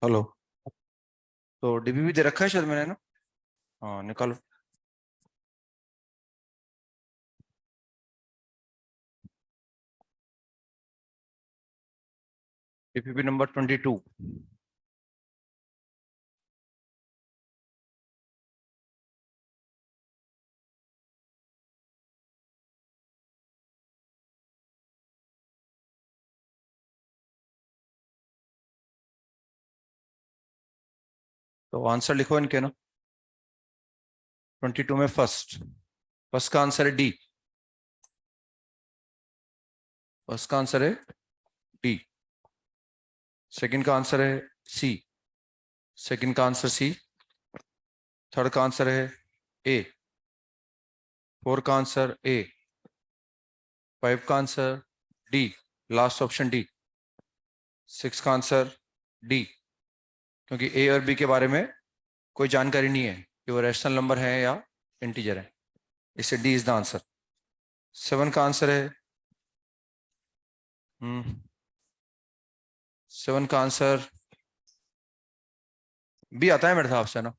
Hello. तो dB भी दे रखा है शायद मैंने ना। हाँ निकालो। DPP number 22। तो आंसर लिखो इनके ना। 22 में फर्स्ट फर्स्ट का आंसर है डी। फर्स्ट का आंसर है डी। सेकंड का आंसर है सी। सेकंड का आंसर सी। थर्ड का आंसर है ए। फोर्थ का आंसर ए। फाइव का answer D. Last option D. Six का आंसर डी। क्योंकि ए और बी के बारे में कोई जानकारी नहीं है कि वो रैशनल नंबर है या इंटीजर है, इससे D is the answer. Seven का आंसर है सेवन का आंसर बी आता है मेरे हिसाब से ना।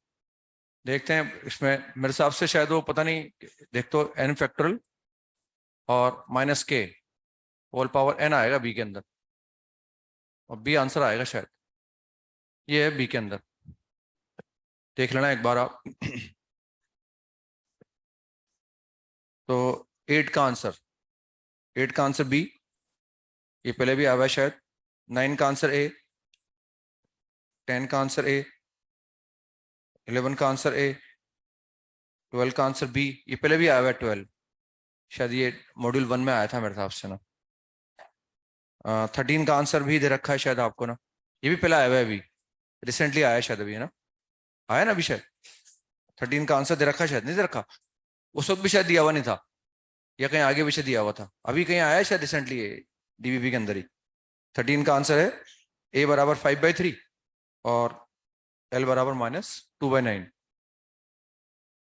देखते हैं इसमें, मेरे हिसाब से शायद वो पता नहीं। देख तो एन फैक्टोरियल और माइनस के होल पावर एन आएगा बी के अंदर, और बी आंसर आएगा शायद। ये है बी के अंदर, देख लेना एक बार आप। तो एट का आंसर बी, ये पहले भी आया है शायद। नाइन का आंसर ए। 10 का आंसर ए। 11 का आंसर ए। 12 का आंसर बी, ये पहले भी आया हुआ है 12, शायद ये मॉड्यूल 1 में आया था मेरे हिसाब से ना। 13 का आंसर भी दे रखा है शायद आपको ना, ये भी पहले आया हुआ है अभी, रिसेंटली आया है शायद अभी, है ना, आया ना अभी शायद। 13 का आंसर दे रखा है शायद, नहीं दे रखा? उस वक्त भी शायद दिया हुआ नहीं था, या कहीं आगे पीछे दिया हुआ था, अभी कहीं आया है शायद रिसेंटली डीबीबी के अंदर ही। 13 का आंसर है ए बराबर 5/3 और एल बराबर -2/9।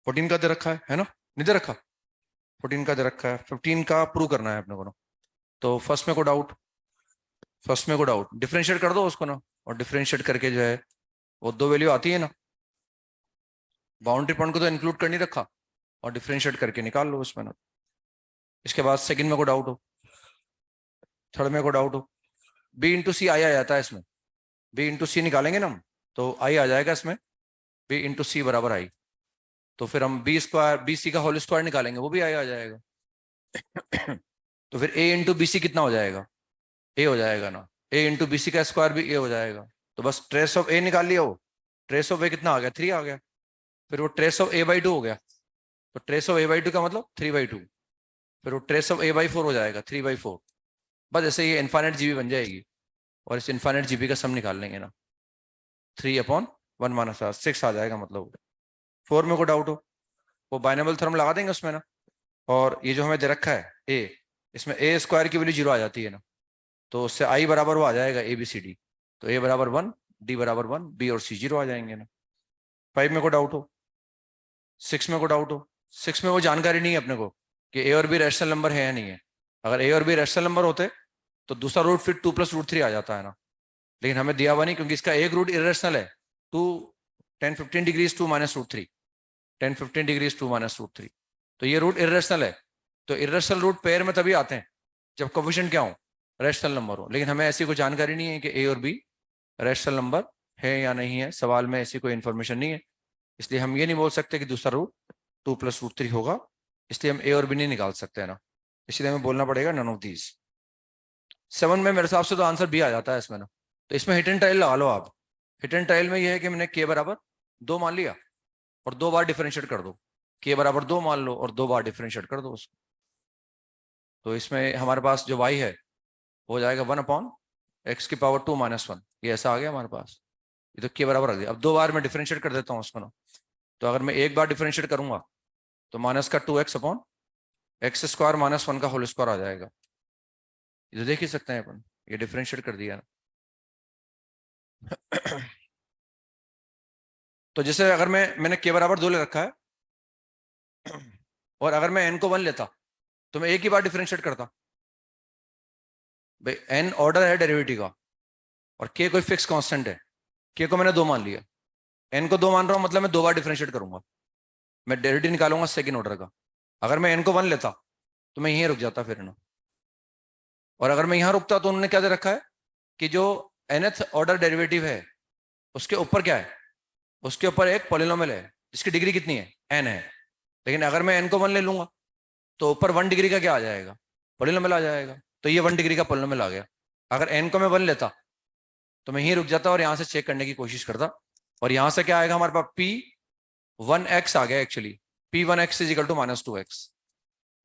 14 का दे रखा है ना, नहीं दे रखा? 14 का दे रखा है, 15 का प्रूव करना है अपने को ना। तो फर्स्ट में को डाउट डिफरेंशिएट कर दो उसको ना, और डिफरेंशिएट करके जो है वो दो वैल्यू आती है ना, बाउंड्री पॉइंट को तो इंक्लूड कर नहीं रखा, और डिफरेंशिएट करके निकाल लो उसमें ना। इसके बाद सेकंड में को डाउट हो, थर्ड में को डाउट हो, बी इंटू सी आई आ जाता है इसमें। बी इंटू सी निकालेंगे ना हम, तो आई आ जाएगा इसमें, बी इंटू सी बराबर आई। तो फिर हम बी स्क्वायर बी सी का होल स्क्वायर निकालेंगे, वो भी आई आ जाएगा। तो फिर ए इंटू बी सी कितना हो जाएगा? ए हो जाएगा ना। ए इंटू बी सी का स्क्वायर भी ए हो जाएगा। तो बस ट्रेस ऑफ ए निकाल लिया, वो ट्रेस ऑफ ए कितना आ गया? 3 आ गया। फिर वो ट्रेस ऑफ a/2 हो गया, तो ट्रेस ऑफ a/2 का मतलब 3/2। फिर वो ट्रेस ऑफ a/4 हो जाएगा 3/4। बस ऐसे ये इन्फाइनाइट जीबी बन जाएगी, और इस इन्फाइनाइट जीबी का सम निकाल लेंगे ना। 3/1 - 6 आ जाएगा मतलब। 4 में को डाउट हो, वो बाइनोमियल थ्योरम लगा देंगे उसमें ना। और ये जो हमें दे रखा है ए, इसमें ए स्क्वायर की वैल्यू 0 आ जाती है ना, तो उससे आई बराबर वो आ जाएगा ABCD। तो ए बराबर 1, डी बराबर 1, बी और सी 0 आ जाएंगे ना। 5 में को डाउट हो, 6 में को डाउट हो। 6 में वो जानकारी नहीं है अपने को कि ए और बी रैशनल नंबर है या नहीं है। अगर ए और बी रैशनल नंबर होते तो दूसरा रूट फिर 2 + √3 आ जाता है ना, लेकिन हमें दिया हुआ नहीं, क्योंकि इसका एक रूट इरेशनल है। 2 10-15 डिग्रीज 2 - √3, 10-15 डिग्रीज 2 - √3, तो ये रूट इरेशनल है। तो इरेशनल रूट पेयर में तभी आते हैं जब कोफिशिएंट क्या हो? रैशनल नंबर हो। लेकिन हमें ऐसी कोई जानकारी नहीं है कि ए और बी रैशनल नंबर है या नहीं है, सवाल में ऐसी कोई इन्फॉर्मेशन नहीं है, इसलिए हम ये नहीं बोल सकते कि दूसरा रूट 2 + √3 होगा। इसलिए हम ए और बी नहीं निकाल सकते हैं ना, इसलिए हमें बोलना पड़ेगा नन ऑफ दीज। 7 में मेरे हिसाब से तो आंसर बी आ जाता है इसमें ना। तो इसमें हिट एंड ट्रायल लगा लो आप। हिट एंड ट्रायल में यह है कि मैंने के बराबर 2 मान लिया, और 2 बार डिफरेंशिएट कर दो। के बराबर 2 मान लो और 2 बार डिफरेंशिएट कर दो उसको। तो इसमें हमारे पास जो y है हो जाएगा 1/x⁻² - 1। ये ऐसा आ गया हमारे पास। ये तो के बराबर आ गया। अब 2 बार मैं डिफरेंशिएट कर देता हूँ उसको ना। तो अगर मैं एक बार डिफरेंशिएट करूंगा तो -2x/(x² - 1) का होल स्क्वायर आ जाएगा। ये तो देख ही सकते हैं अपन, ये डिफरेंशिएट कर दिया ना। तो जैसे अगर मैंने के बराबर 2 ले रखा है, और अगर मैं n को 1 लेता तो मैं एक ही बार डिफरेंशिएट करता। भाई n ऑर्डर है डेरिवेटिव का, और k कोई फिक्स कांस्टेंट है, के को मैंने 2 मान लिया, एन को 2 मान रहा हूं, मतलब मैं 2 बार डिफरेंशिएट करूंगा, मैं डेरिवेटिव निकालूंगा सेकंड ऑर्डर का। अगर मैं एन को 1 लेता तो मैं यहीं रुक जाता फिर ना, और अगर मैं यहां रुकता तो उन्होंने क्या दे रखा है कि जो nth ऑर्डर डेरिवेटिव है उसके ऊपर क्या है, उसके ऊपर एक पॉलिनोमियल है जिसकी डिग्री कितनी है, n है। लेकिन अगर मैं n को 1 ले लूंगा तो ऊपर 1 डिग्री का क्या आ जाएगा, पॉलिनोमियल आ जाएगा। तो ये 1 डिग्री का पॉलिनोमियल आ गया। अगर n को मैं 1 लेता तो मैं यहीं रुक जाता और यहां से चेक करने की कोशिश करता, और यहां से क्या आएगा हमारे पास, p1x आ गया actually, p1x is equal to -2x,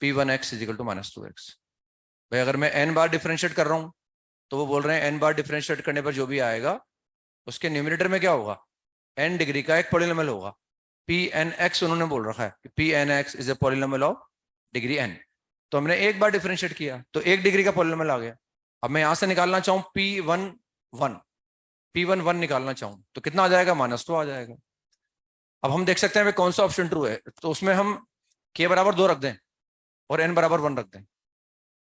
p1x is equal to -2x। भाई अगर मैं n बार डिफरेंशिएट कर रहा हूं तो वो बोल रहे हैं n बार डिफरेंशिएट करने पर जो भी आएगा उसके न्यूमरेटर में क्या होगा, n डिग्री का एक पॉलिनोमियल होगा, pnx उन्होंने बोल रखा है, pnx is a polynomial of degree n। तो हमने एक बार डिफरेंशिएट किया तो 1 डिग्री का पॉलिनोमियल आ गया। अब मैं यहां से निकालना चाहूं p1 निकालना चाहूं तो कितना आ जाएगा, -2 आ जाएगा। अब हम देख सकते हैं कौन सा ऑप्शन ट्रू है, तो उसमें हम k बराबर 2 रख दें और n बराबर 1 रख दें,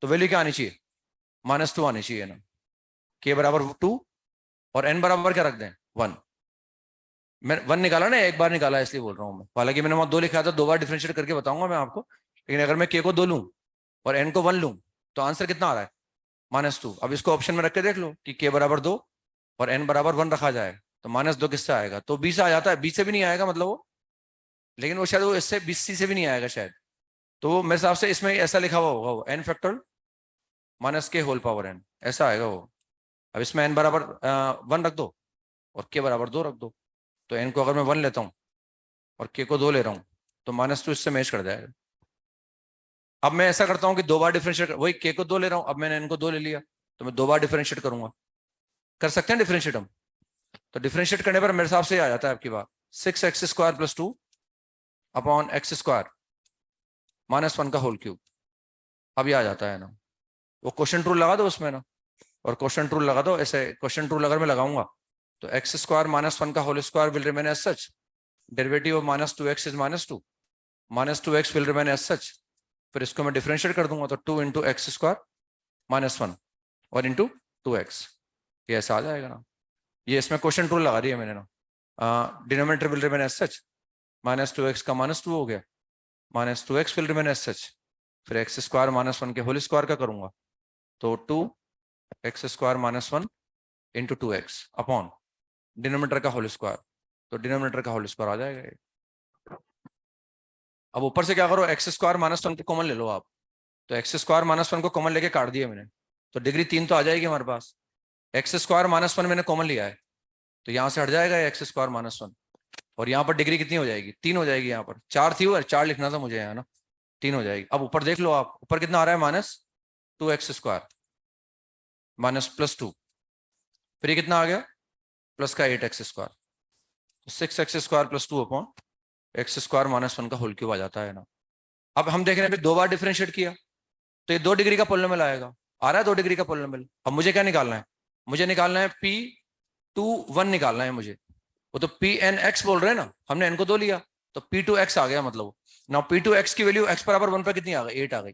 तो वैल्यू क्या आनी चाहिए, -2 आनी चाहिए ना। k बराबर 2 और n बराबर क्या रख दें, 1। मैं 1 निकाला ना, एक बार निकाला इसलिए बोल रहा हूं मैं, हालांकि मैंने वहां 2 लिखा था, 2 बार डिफरेंशिएट करके बताऊंगा मैं आपको। लेकिन अगर मैं k को 2 लूं और n को 1 लूं तो आंसर कितना आ रहा है, -2। अब इसको ऑप्शन में रख के देख लो कि k बराबर 2 और n बराबर 1 रखा जाए तो -2 किससे आएगा, तो 20 आ जाता है, 20 से भी नहीं आएगा मतलब वो, लेकिन वो शायद वो इससे 20 से भी नहीं आएगा शायद। तो वो मेरे हिसाब से इसमें ऐसा लिखा हुआ होगा, वो n फैक्टोरियल माइनस के होल पावर n, ऐसा आएगा वो। अब इसमें n बराबर 1 रख दो और k बराबर 2 रख दो, तो n को अगर मैं 1 लेता हूँ और k को 2 ले रहा हूँ तो -2 इससे मैच कर जाएगा। अब मैं ऐसा करता हूँ कि 2 बार डिफरेंशिएट, वही k को 2 ले रहा हूँ, अब मैंने n को 2 ले लिया तो मैं 2 बार डिफरेंशिएट करूंगा, कर सकते हैं डिफरेंशिएट हम। तो डिफरेंशिएट करने पर मेरे हिसाब से आ जाता है आपकी बात 6x² + 2 अपॉन x² -1 का होल क्यूब। अब ये आ जाता है ना, वो क्वेश्चन रूल लगा दो उसमें ना, और क्वेश्चन रूल लगा दो ऐसे, क्वेश्चन रूल अगर मैं लगाऊंगा तो x² -1 का whole square will remain as such, derivative of -2x is -2, -2x will remain as such. फिर इसको मैं डिफरेंशिएट कर दूंगा तो 2 × x² -1 और इंटू 2x, ये ऐसा आ जाएगा ना। ये इसमें क्वेश्चन रूल लगा दिया मैंने ना, denominator will remain as such, -2x का -2 हो गया, -2x will remain as such, फिर x² -1 के होल स्क्वायर का करूंगा तो 2x² -1 into 2x upon denominator का होल स्क्वायर, तो डिनोमिनेटर का होल स्क्वायर आ जाएगा। अब ऊपर से क्या करो, x² -1 को कॉमन ले लो आप, तो x² -1 को कॉमन लेके काट दिया मैंने, तो डिग्री 3 तो आ जाएगी हमारे पास। x² -1 मैंने कॉमन लिया है तो यहां से हट जाएगा x² -1, और यहाँ पर डिग्री कितनी हो जाएगी, 3 हो जाएगी। यहाँ पर 4 थी, 4 लिखना था मुझे यहाँ ना, 3 हो जाएगी। अब ऊपर देख लो आप, ऊपर कितना आ रहा है, -2x² -+2, फिर ये कितना आ गया, प्लस का 8x², 6x² + 2 अपॉन x² -1 का होल क्यूब आ जाता है ना। अब हम देख रहे हैं 2 बार डिफरेंशिएट किया तो ये 2 डिग्री का पॉलिनोमियल आएगा, आ रहा है 2 डिग्री का पॉलिनोमियल। अब मुझे क्या निकालना है, मुझे निकालना है p21 निकालना है मुझे, वो तो pnx बोल रहे हैं ना, हमने n को 2 लिया तो p2x आ गया, मतलब ना p2x की वैल्यू x बराबर 1 पर कितनी आ गई, 8 आ गई।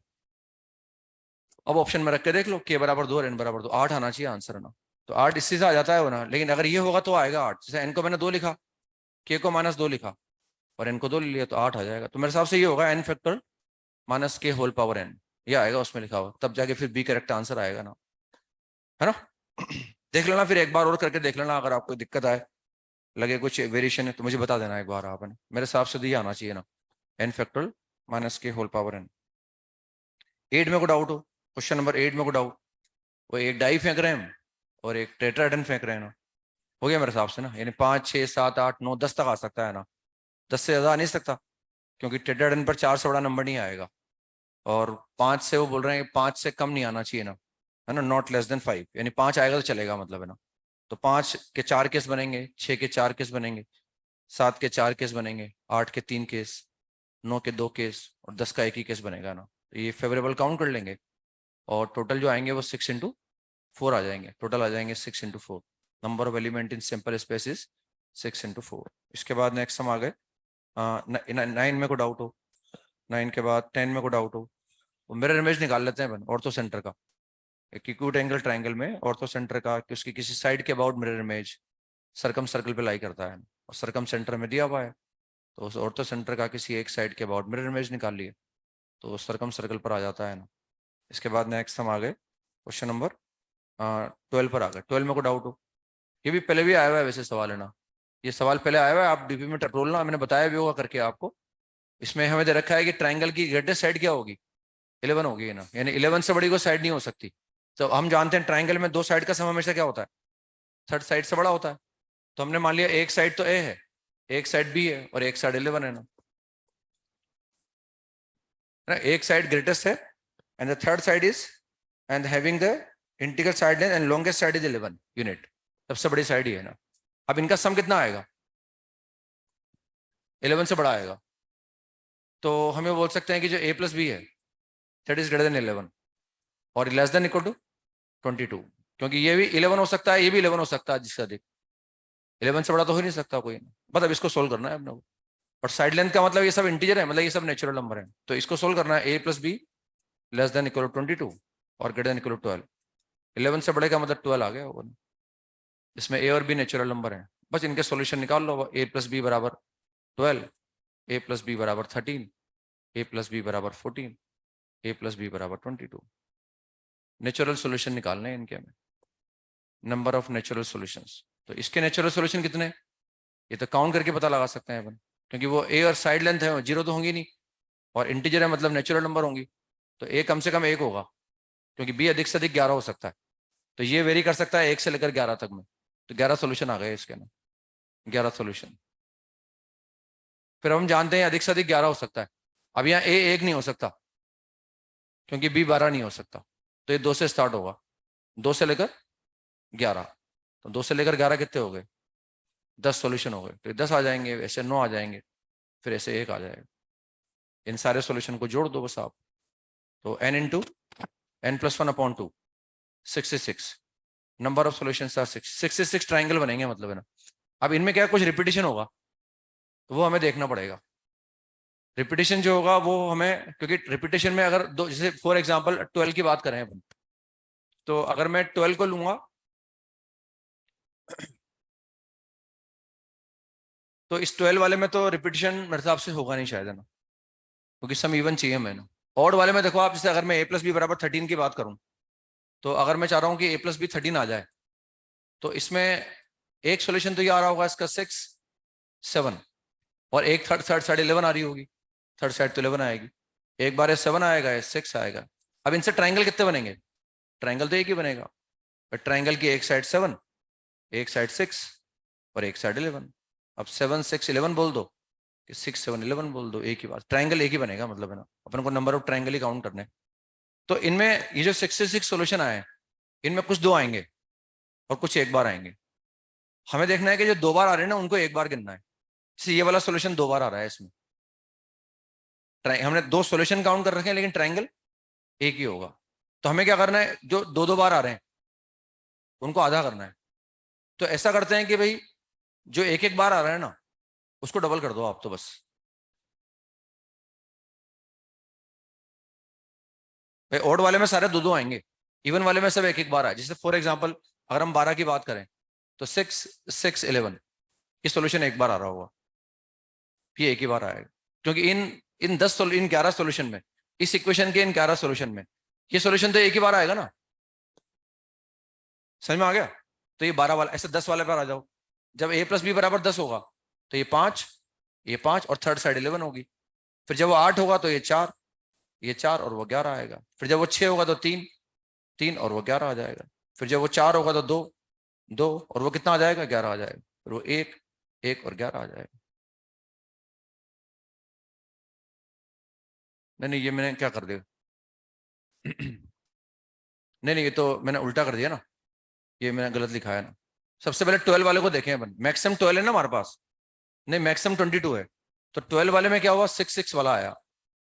अब ऑप्शन में रख के देख लो, k बराबर 2 और n बराबर 2, 8 आना चाहिए आंसर है ना, तो 8 इससे से आ जाता है वो ना। लेकिन अगर ये होगा तो आएगा 8, जैसे n को मैंने 2 लिखा, k को -2 लिखा और n को 2 ले लिया तो 8 आ जाएगा। तो मेरे हिसाब से ये होगा n फैक्टर माइनस के होल पावर n, ये आएगा उसमें लिखा हुआ, तब जाके फिर बी करेक्ट आंसर आएगा ना, है ना। देख लेना फिर एक बार और करके देख लेना, अगर आपको दिक्कत आए, लगे कुछ वेरिएशन है तो मुझे बता देना एक बार आपने। मेरे हिसाब से तो ये आना चाहिए ना, n फैक्टोरियल माइनस के होल पावर n। 8 में को डाउट हो, क्वेश्चन नंबर 8 में को डाउट, वो एक डाई फेंक रहे हैं और एक टेट्राहेड्रन फेंक रहे हैं ना, हो गया मेरे हिसाब से ना, यानी 5 6 7 8 9 10 तक आ सकता है ना, 10 से ज्यादा आ नहीं सकता, क्योंकि टेट्राहेड्रन पर 4 से बड़ा नंबर नहीं आएगा, और 5 से वो बोल रहे हैं 5 से कम नहीं आना चाहिए ना, है ना, नॉट लेस देन 5, यानी 5 आएगा तो चलेगा मतलब, है ना। तो 5 के 4 केस बनेंगे, 6 के 4 केस बनेंगे, 7 के 4 केस बनेंगे, 8 के 3 केस, 9 के 2 केस और 10 का 1 ही केस बनेगा ना। तो ये फेवरेबल काउंट कर लेंगे और टोटल जो आएंगे वो 6 × 4 आ जाएंगे, टोटल आ जाएंगे 6 × 4। Number of element in simple space is 6 × 4। इसके बाद नेक्स्ट हम आ गए 9 में को डाउट हो, 9 के बाद 10 में को डाउट हो, तो मिरर इमेज निकाल लेते हैं ऑर्थो सेंटर का, एक एक्यूट एंगल ट्रायंगल में ऑर्थो सेंटर का, कि उसकी किसी साइड के about mirror image circum circle पे लाई करता है और सर्कम सेंटर में दिया हुआ है, तो उस ऑर्थो सेंटर का किसी एक साइड के अबाउट मिरर इमेज निकाल लिए तो सर्कम सर्कल पर आ जाता है ना। इसके बाद नेक्स्ट हम आ गए क्वेश्चन नंबर 12 पर आ गए। 12 में को डाउट हो, ये भी पहले भी आया हुआ है वैसे सवाल है ना, ये सवाल पहले आया हुआ है, आप डीपी में टटोलना, मैंने बताया भी होगा करके आपको। इसमें हमें दे रखा है कि ट्राइंगल की ग्रेटेस्ट साइड क्या होगी, 11 होगी ना, यानी 11 से बड़ी कोई साइड नहीं हो सकती। तो हम जानते हैं ट्राइंगल में दो साइड का सम हमेशा क्या होता है, थर्ड साइड से बड़ा होता है। तो हमने मान लिया एक साइड तो ए है, एक साइड बी है और एक साइड 11 है ना, एक साइड ग्रेटेस्ट है and the third side is and having the integral side length and longest side is 11 unit, सबसे बड़ी साइड ही है ना। अब इनका सम कितना आएगा, 11 से बड़ा आएगा। तो हमें बोल सकते हैं कि जो a प्लस बी है दैट इज ग्रेटर देन 11 और लेस देन इक्वल टू 22, क्योंकि ये भी 11 हो सकता है, ये भी 11 हो सकता है, जिसका अधिक 11 से बड़ा तो हो ही नहीं सकता कोई। मतलब इसको सोल्व करना है अपने को, और साइड लेंथ का मतलब ये सब इंटीजर है, मतलब ये सब नेचुरल नंबर है, तो इसको सोल्व करना है। a plus B less than equal to 22 और ग्रेटर देन इक्वल टू 12, 11 से बड़े का मतलब 12 आ गया होगा। इसमें a और b नेचुरल नंबर है, बस इनके सॉल्यूशन निकाल लो। a प्लस बी बराबर 12, a प्लस बी बराबर 13, a प्लस बी बराबर 14, a प्लस बी बराबर 22। नेचुरल सॉल्यूशन निकालने हैं इनके हमें, नंबर ऑफ नेचुरल सॉल्यूशंस। तो इसके नेचुरल सॉल्यूशन कितने, ये तो काउंट करके पता लगा सकते हैं अपन, क्योंकि वो a और साइड लेंथ है जीरो तो होंगी नहीं, और इंटीजर है मतलब नेचुरल नंबर होंगी, तो a कम से कम 1 होगा, क्योंकि b अधिक से अधिक 11 हो सकता है। तो ये वेरी कर सकता है 1 से लेकर 11 तक में, तो 11 सॉल्यूशन आ गए इसके ना, 11 सॉल्यूशन। फिर हम जानते हैं अधिक से अधिक 11 हो सकता है। अब यहाँ a 1 नहीं हो सकता, क्योंकि b 12 नहीं हो सकता, तो ये 2 से स्टार्ट होगा, 2 से लेकर 11, तो 2 से लेकर 11 कितने हो गए, 10 सॉल्यूशन हो गए। तो 10 आ जाएंगे, ऐसे 9 आ जाएंगे, फिर ऐसे 1 आ जाएगा। इन सारे सॉल्यूशन को जोड़ दो बस आप, तो n into n plus 1 upon 2 66, number of solutions are 66 triangle बनेंगे मतलब है ना। अब इनमें क्या कुछ रिपीटिशन होगा, तो वो हमें देखना पड़ेगा। रिपीटिशन जो होगा वो हमें, क्योंकि रिपीटिशन में अगर दो, जैसे फॉर एग्जांपल 12 की बात करें अपन, तो अगर मैं 12 को लूंगा तो इस 12 वाले में तो रिपीटिशन मेरे हिसाब से होगा नहीं शायद है ना, क्योंकि सम इवन चाहिए मैंने। ऑड वाले में देखो आप, जैसे अगर मैं a प्लस बी बराबर 13 की बात करूं, तो अगर मैं चाह रहा हूं कि a प्लस बी 13 आ जाए, तो इसमें एक सोल्यूशन तो ये आ रहा होगा इसका 6 7, और एक थर्ड थर्ड साइड 11 आ रही होगी, थर्ड साइड तो 11 आएगी, एक बार 7 आएगा, 6 आएगा। अब इनसे ट्राइंगल कितने बनेंगे, ट्राइंगल तो एक ही बनेगा, ट्राइंगल की एक साइड 7, एक साइड 6 और एक साइड 11। अब 7 6 11 बोल दो कि 6 7 11 बोल दो, एक ही बात, ट्राइंगल एक ही बनेगा मतलब है ना, अपन को number of triangle he count करने। तो इनमें ये जो 66 सोल्यूशन आए, इनमें कुछ दो आएंगे और कुछ एक बार आएंगे। हमें देखना है कि जो 2 बार आ रहे हैं ना उनको एक बार गिनना है। जैसे ये वाला सोल्यूशन 2 बार आ रहा है इसमें, हमने 2 सोल्यूशन काउंट कर रखे हैं लेकिन ट्राइंगल एक ही होगा। तो हमें क्या करना है, जो 2 2 बार आ रहे हैं उनको आधा करना है। तो ऐसा करते हैं कि भाई जो एक एक बार आ रहा है ना उसको डबल कर दो आप, तो बस भाई ऑड वाले में सारे 2 2 आएंगे, इवन वाले में सब एक एक बार आए। जैसे फॉर एग्जाम्पल अगर हम 12 की बात करें, तो 6 6 11 ये सोल्यूशन एक बार आ रहा होगा, ये एक ही बार आएगा, क्योंकि इन इन 10 इन 11 सोल्यूशन में, इस इक्वेशन के इन 11 सोल्यूशन में ये सोल्यूशन तो एक ही बार आएगा ना। समझ में आ गया। तो ये 12 वाला, ऐसे 10 वाले पर आ जाओ। जब a प्लस बी बराबर 10 होगा तो ये 5 और थर्ड साइड 11 होगी। फिर जब वो 8 होगा तो ये 4 और वो 11 आएगा। फिर जब वो 6 होगा तो 3 3 और वो 11 आ जाएगा। फिर जब वो 4 होगा तो 2 2 और वो कितना आ जाएगा, 11 आ जाएगा। फिर वो 1 1 और 11 आ जाएगा। नहीं नहीं, ये मैंने क्या कर दिया नहीं नहीं, ये तो मैंने उल्टा कर दिया ना, ये मैंने गलत लिखा है ना। सबसे पहले 12 वाले को देखें अपन, मैक्सिमम 12 है ना हमारे पास, नहीं मैक्सिमम 22 है। तो 12 वाले में क्या हुआ, 6 6 वाला आया,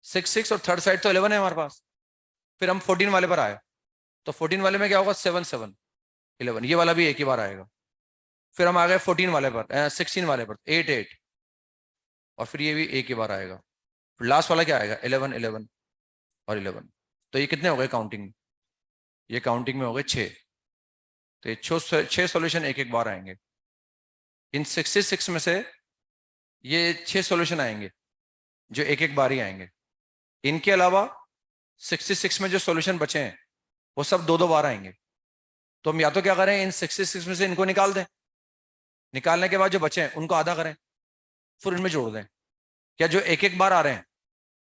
6 6 और थर्ड साइड तो 11 है हमारे पास। फिर हम 14 वाले पर आए, तो 14 वाले में क्या होगा, 7 7 11, ये वाला भी एक ही बार आएगा। फिर हम आ गए 14 वाले पर, 16 वाले पर 8 8, और फिर ये भी एक ही बार आएगा। फिर लास्ट वाला क्या आएगा, 11 11 और 11। तो ये कितने हो गए काउंटिंग में, ये काउंटिंग में हो गए 6। तो ये 6 सॉल्यूशन एक एक बार आएंगे। इन 66 में से ये 6 सॉल्यूशन आएंगे जो एक एक बार ही आएंगे। इनके अलावा 66 में जो सॉल्यूशन बचे हैं वो सब 2-2 बार आएंगे। तो हम या तो क्या करें, इन 66 में से इनको निकाल दें, निकालने के बाद जो बचे हैं उनको आधा करें, फिर इनमें जोड़ दें। क्या जो एक एक बार आ रहे हैं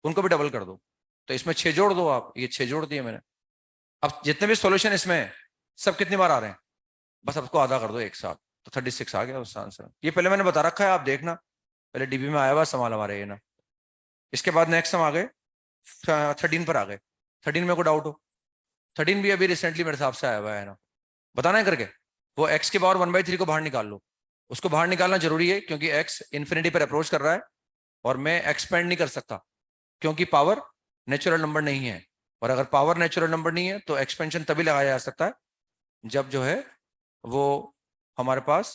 उनको भी डबल कर दो। तो इसमें 6 जोड़ दो आप, ये 6 जोड़ दिए मैंने। अब जितने भी सॉल्यूशन इसमें हैं सब कितनी बार आ रहे हैं, बस आपको आधा कर दो एक साथ, तो 36 आ गया उसका आंसर। ये पहले मैंने बता रखा है, आप देखना, पहले डीबी में आया हुआ सवाल हमारे ये ना। इसके बाद नेक्स्ट हम आ गए 13 पर आ गए। 13 में कोई डाउट हो? 13 भी अभी रिसेंटली मेरे हिसाब से आया हुआ है ना, बताना है करके। वो एक्स की पावर 1/3 को बाहर निकाल लो। उसको बाहर निकालना जरूरी है क्योंकि एक्स इन्फिनिटी पर अप्रोच कर रहा है और मैं एक्सपेंड नहीं कर सकता क्योंकि पावर नेचुरल नंबर नहीं है। और अगर पावर नेचुरल नंबर नहीं है तो एक्सपेंशन तभी लगाया जा सकता है जब जो है वो हमारे पास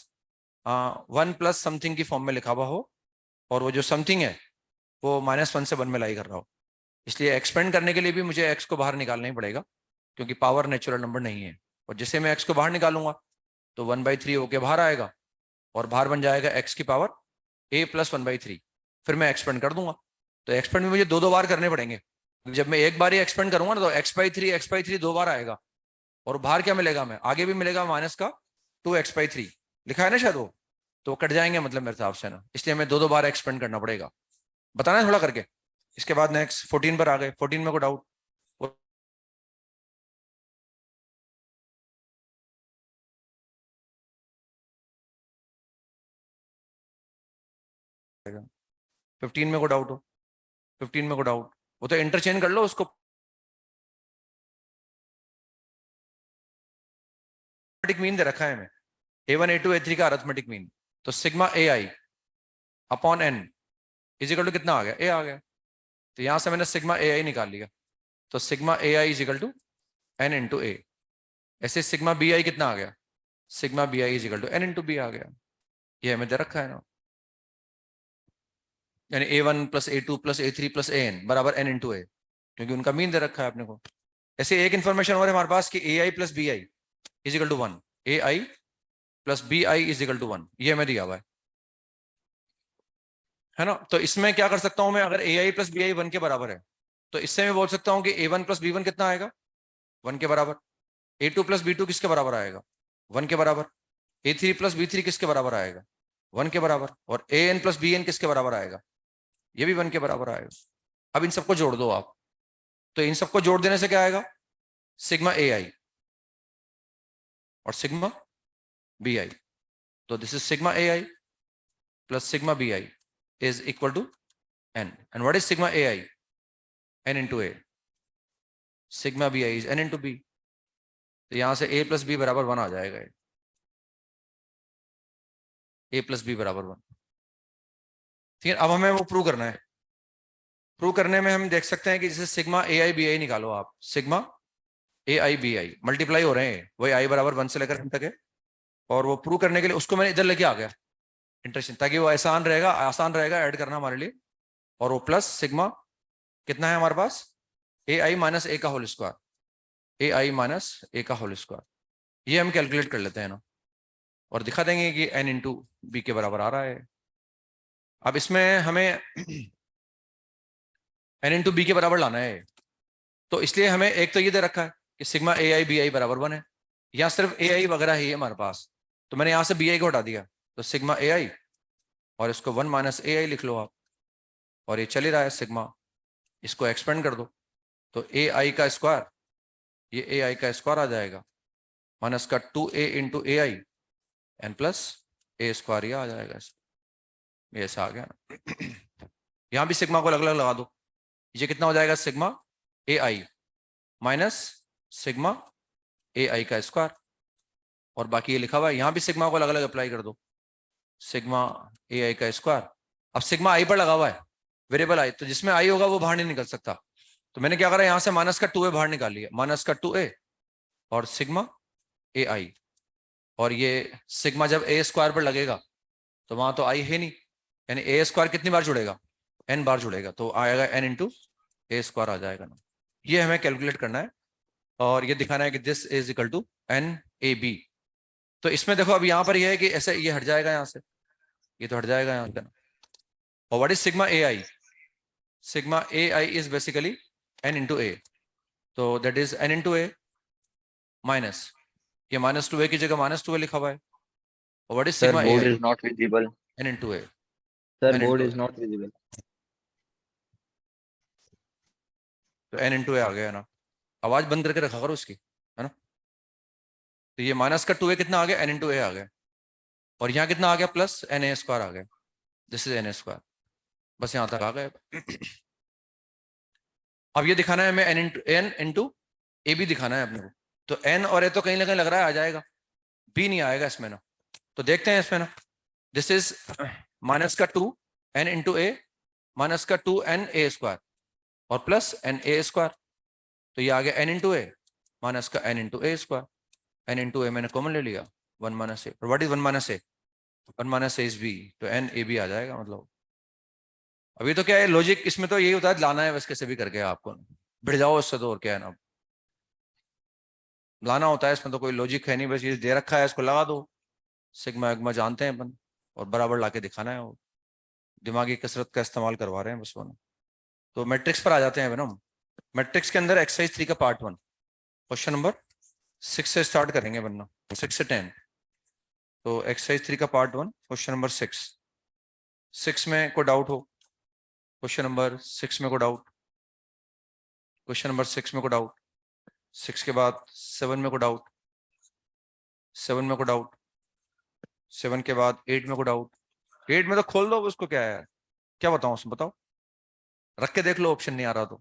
1 प्लस समथिंग की फॉर्म में लिखा हुआ हो और वो जो समथिंग है वो -1 से 1 में लाई कर रहा हो। इसलिए एक्सपेंड करने के लिए भी मुझे एक्स को बाहर निकालना ही पड़ेगा क्योंकि पावर नेचुरल नंबर नहीं है। और जैसे मैं एक्स को बाहर निकालूंगा तो 1/3 होके बाहर आएगा और बाहर बन जाएगा एक्स की पावर a + 1/3। फिर मैं एक्सपेंड कर दूंगा। तो एक्सपेंड भी मुझे 2-2 बार करने पड़ेंगे। जब मैं एक बार ही एक्सपेंड करूंगा ना तो x/3 2 बार आएगा और बाहर क्या मिलेगा, हमें आगे भी मिलेगा -2x/3 लिखा है ना शायद वो, तो कट जाएंगे मतलब मेरे हिसाब से ना, इसलिए हमें 2-2 बार एक्सपेंड करना पड़ेगा। बताना है थोड़ा करके। इसके बाद नेक्स्ट 14 पर आ गए। 14 में कोई डाउट? 15 में कोई डाउट हो? 15 में कोई डाउट वो तो इंटरचेंज कर लो उसको। मीन दे रखा है हमें a1 a2 a3 का अरिथमेटिक मीन। तो sigma ai upon n equal to कितना आ गया, a आ गया। तो यहां से मैंने सिग्मा ai निकाल लिया। तो sigma ai equal to n into a। ऐसे सिग्मा bi कितना आ गया, sigma bi equal to n into b आ गया। ये हमें दे रखा है ना, यानी a1 + a2 + a3 + an बराबर n इंटू a, क्योंकि उनका मीन दे रखा है अपने को। ऐसे एक इन्फॉर्मेशन और है हमारे पास कि ai + bi equal to 1, ai + bi equal to 1, ये हमें दिया हुआ है ना। तो इसमें क्या कर सकता हूं मैं, अगर ai + bi 1 के बराबर है तो इससे मैं बोल सकता हूं कि a1 + b1 कितना आएगा, 1 के बराबर। a2 + b2 किसके बराबर आएगा, 1 के बराबर। a3 + b3 किसके बराबर आएगा, 1 के बराबर। और an + bn किसके बराबर आएगा, ये भी 1 के बराबर आएगा। अब इन सबको जोड़ दो आप, तो इन सबको जोड़ देने से क्या आएगा, सिग्मा ai और सिग्मा bi। तो this is sigma ai + sigma bi is equal to n। And what is sigma ai, n into a। Sigma bi is n into b। तो यहां से a + b बराबर 1 आ जाएगा, a + b बराबर 1। ठीक है, अब हमें वो प्रूव करना है। प्रूव करने में हम देख सकते हैं कि जैसे सिग्मा ai bi निकालो आप, सिग्मा ai bi मल्टीप्लाई हो रहे हैं, वही i बराबर 1 से लेकर n तक है। और वो प्रूव करने के लिए उसको मैंने इधर लेके आ गया इंटरेस्टिंग, ताकि वो आसान रहेगा ऐड करना हमारे लिए। और वो प्लस सिग्मा कितना है हमारे पास, ai - a का होल स्क्वायर, ai - a का होल स्क्वायर। ये हम कैलकुलेट कर लेते हैं ना और दिखा देंगे कि n इंटू बी के बराबर आ रहा है। अब इसमें हमें n इंटू बी के बराबर लाना है, तो इसलिए हमें एक तो ये दे रखा है कि सिग्मा ai bi बराबर 1 है। यहाँ सिर्फ ai वगैरह ही है हमारे पास, तो मैंने यहाँ से bi को हटा दिया। तो सिग्मा ai और इसको 1 - ai लिख लो आप। और ये चल ही रहा है सिग्मा, इसको एक्सपेंड कर दो तो ai का स्क्वायर, ये ai का स्क्वायर आ जाएगा माइनस का 2a into ai N plus a square, ये आ जाएगा। ये ऐसा आ गया ना। यहां भी सिग्मा को अलग अलग लगा दो, ये कितना हो जाएगा, sigma ai minus sigma ai का स्क्वायर। और बाकी ये लिखा हुआ है, यहां भी सिग्मा को अलग अलग अप्लाई कर दो, सिग्मा ai का स्क्वायर। अब सिग्मा आई पर लगा हुआ है, वेरिएबल आई, तो जिसमें आई होगा वो बाहर नहीं निकल सकता। तो मैंने क्या करा, यहां से माइनस का 2a बाहर निकाल लिया, माइनस का 2a और सिग्मा ai। और ये सिग्मा जब a स्क्वायर पर लगेगा तो वहां तो आई है नहीं, यानी a स्क्वायर कितनी बार जुड़ेगा, n बार जुड़ेगा, तो आएगा n इंटू a स्क्वायर आ जाएगा ना। ये हमें कैलकुलेट करना है और ये दिखाना है कि this is equal to n a b। तो इसमें देखो अब यहाँ पर यह है कि ऐसे ये हट जाएगा यहाँ से, ये तो हट जाएगा यहाँ से ना। और what is sigma A I? Sigma A I is basically N into A, तो that is N into A minus, ये माइनस टू ए की जगह माइनस टू ए लिखा हुआ है। और what is Sir, sigma A board I? is not visible. N into A, Sir, N board into A, is not visible. तो N into A आ गया ना। आवाज बंद करके रखा करो उसकी, है ना। तो ये माइनस का टू ए कितना आ गया? एन इंटू ए आ गया। और यहाँ कितना आ गया? प्लस एन ए स्क्वायर आ गया। This is N A square. बस यहाँ तक आ गए। अब ये दिखाना है हमें एन इंटू ए भी दिखाना है अपने को। तो एन और ए तो कहीं ना कहीं लग रहा है आ जाएगा, बी नहीं आएगा इसमें ना। तो देखते हैं इसमें ना, दिस इज माइनस का two N into A, minus का टू एन ए स्क्वायर और प्लस एन ए स्क्वायर। तो ये आ गया एन इंटू ए माइनस का N into A square. N into A मैंने कॉमन ले लिया, one minus A. What is one minus A? One minus A is B, तो एन ए बी आ जाएगा। मतलब अभी तो क्या है लॉजिक इसमें तो यही होता है, लाना है बस कैसे भी करके आपको, भिड़ जाओ इससे तो और क्या है ना, लाना होता है। इसमें तो कोई लॉजिक है नहीं, बस ये दे रखा है इसको लगा दो। सिग्मा एग्मा जानते हैं अपन, और बराबर लाके दिखाना है। वो दिमागी कसरत का इस्तेमाल करवा रहे हैं बस वो ना। तो मैट्रिक्स पर आ जाते हैं हम। मैट्रिक्स के अंदर एक्सरसाइज 3 का पार्ट 1 क्वेश्चन नंबर 6 से स्टार्ट करेंगे बनना, 6 से 10। तो एक्सरसाइज 3 का पार्ट 1 क्वेश्चन नंबर 6 में कोई डाउट हो? क्वेश्चन नंबर 6 में कोई डाउट? क्वेश्चन नंबर 6 में कोई डाउट? 6 के बाद 7 में कोई डाउट? 7 में कोई डाउट? 7 के बाद 8 में कोई डाउट? 8 में तो खोल दो उसको, क्या है, क्या बताऊं उसमें, बताओ, रख के देख लो। ऑप्शन नहीं आ रहा तो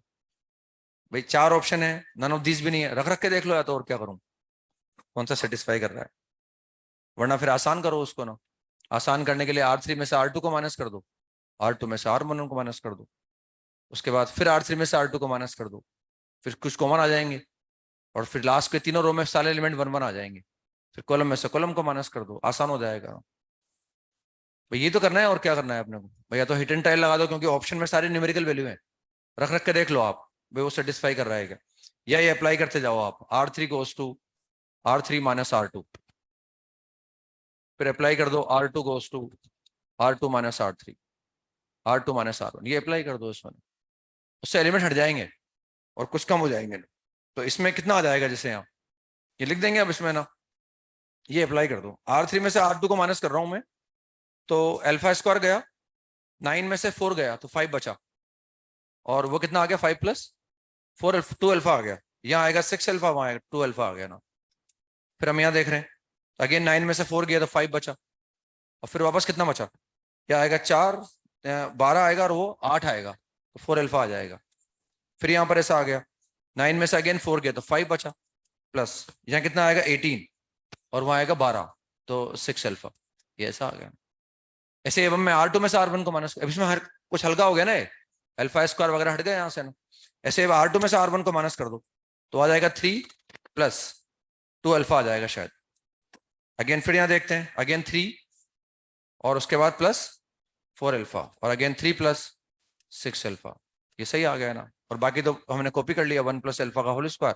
भाई 4 ऑप्शन है, नन ऑफ दीज भी नहीं है, रख के देख लो, या तो और क्या करूं, कौन सा सेटिस्फाई कर रहा है। वरना फिर आसान करो उसको ना। आसान करने के लिए R3 में से R2 को माइनस कर दो, R2 में से R1 को माइनस कर दो, उसके बाद फिर R3 में से R2 को माइनस कर दो, फिर कुछ कॉमन आ जाएंगे, और फिर लास्ट के तीनों रो में सारे एलिमेंट 1 1 आ जाएंगे, फिर कॉलम में से कॉलम को माइनस कर दो, आसान हो जाएगा भाई। ये तो करना है और क्या करना है अपने को भैया। तो हिट एंड टाइल लगा दो, क्योंकि ऑप्शन में सारे न्यूमेरिकल वैल्यू है, रख के देख लो आप भाई वो सेटिस्फाई कर रहा है क्या। या ये अप्लाई करते जाओ आप, R3 goes to R3 minus R2, फिर अप्लाई कर दो R2 goes to R2 minus R3, R2 minus R1, ये अप्लाई कर दो इसमें, उससे एलिमेंट हट जाएंगे और कुछ कम हो जाएंगे। तो इसमें कितना आ जाएगा, जैसे यहाँ ये लिख देंगे अब इसमें ना, ये अप्लाई कर दो। R3 में से R2 को माइनस कर रहा हूं मैं, तो अल्फा स्क्वायर गया, 9 में से 4 गया तो 5 बचा, और वो कितना आ गया 5 प्लस 4 2 अल्फा आ गया। यहाँ आएगा 6 अल्फा, वहां आएगा 2 अल्फा आ गया ना। फिर हम यहाँ देख रहे हैं, अगेन 9 में से 4 गया तो 5 बचा, और फिर वापस कितना बचा, क्या आएगा 4 12 आएगा, और वो 8 आएगा, तो 4 अल्फा आ जाएगा। फिर यहाँ पर ऐसा आ गया, 9 में से अगेन 4 गया तो 5 बचा, प्लस यहाँ कितना आएगा 18, और वहां आएगा 12, तो 6 अल्फा, ये ऐसा आ गया। ऐसे अब मैं R2 में से R1 को माइनस, अब इसमें हर कुछ हल्का हो गया ना, अल्फा स्क्वायर वगैरह हट गया यहाँ से ना। ऐसे R2 में से R1 को माइनस कर दो, तो आ जाएगा 3 प्लस 2 अल्फा आ जाएगा शायद। अगेन फिर यहाँ देखते हैं, अगेन 3 और उसके बाद प्लस 4 अल्फा, और अगेन 3 प्लस 6 अल्फा, ये सही आ गया ना। और बाकी तो हमने कॉपी कर लिया, 1 प्लस अल्फा का होल स्क्वायर,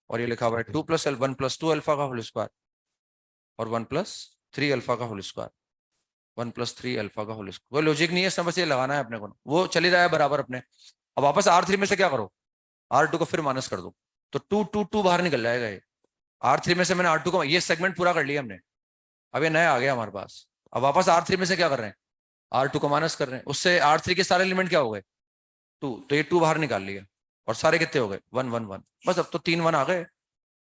और ये लिखा हुआ है 2 प्लस 1 प्लस 2 अल्फा का होल स्क्वायर, और 1 प्लस 3 अल्फा का होल स्क्वायर, 1 प्लस 3 अल्फा का होल स्क्वायर। कोई लॉजिक नहीं है इसमें, बस ये लगाना है अपने को, वो चली रहा है बराबर अपने। अब वापस R3 में से क्या करो, R2 को फिर माइनस कर दो, तो 2 2 2 बाहर निकल जाएगा ये। R3 में से मैंने R2 को, ये सेगमेंट पूरा कर लिया हमने, अब ये नया आ गया हमारे पास। अब वापस R3 में से क्या कर रहे हैं, R2 को माइनस कर रहे हैं, उससे R3 के सारे एलिमेंट क्या हो गए 2, तो ये 2 बाहर निकाल लिया, और सारे कितने हो गए 1 1 1। बस अब तो 3 1 आ गए,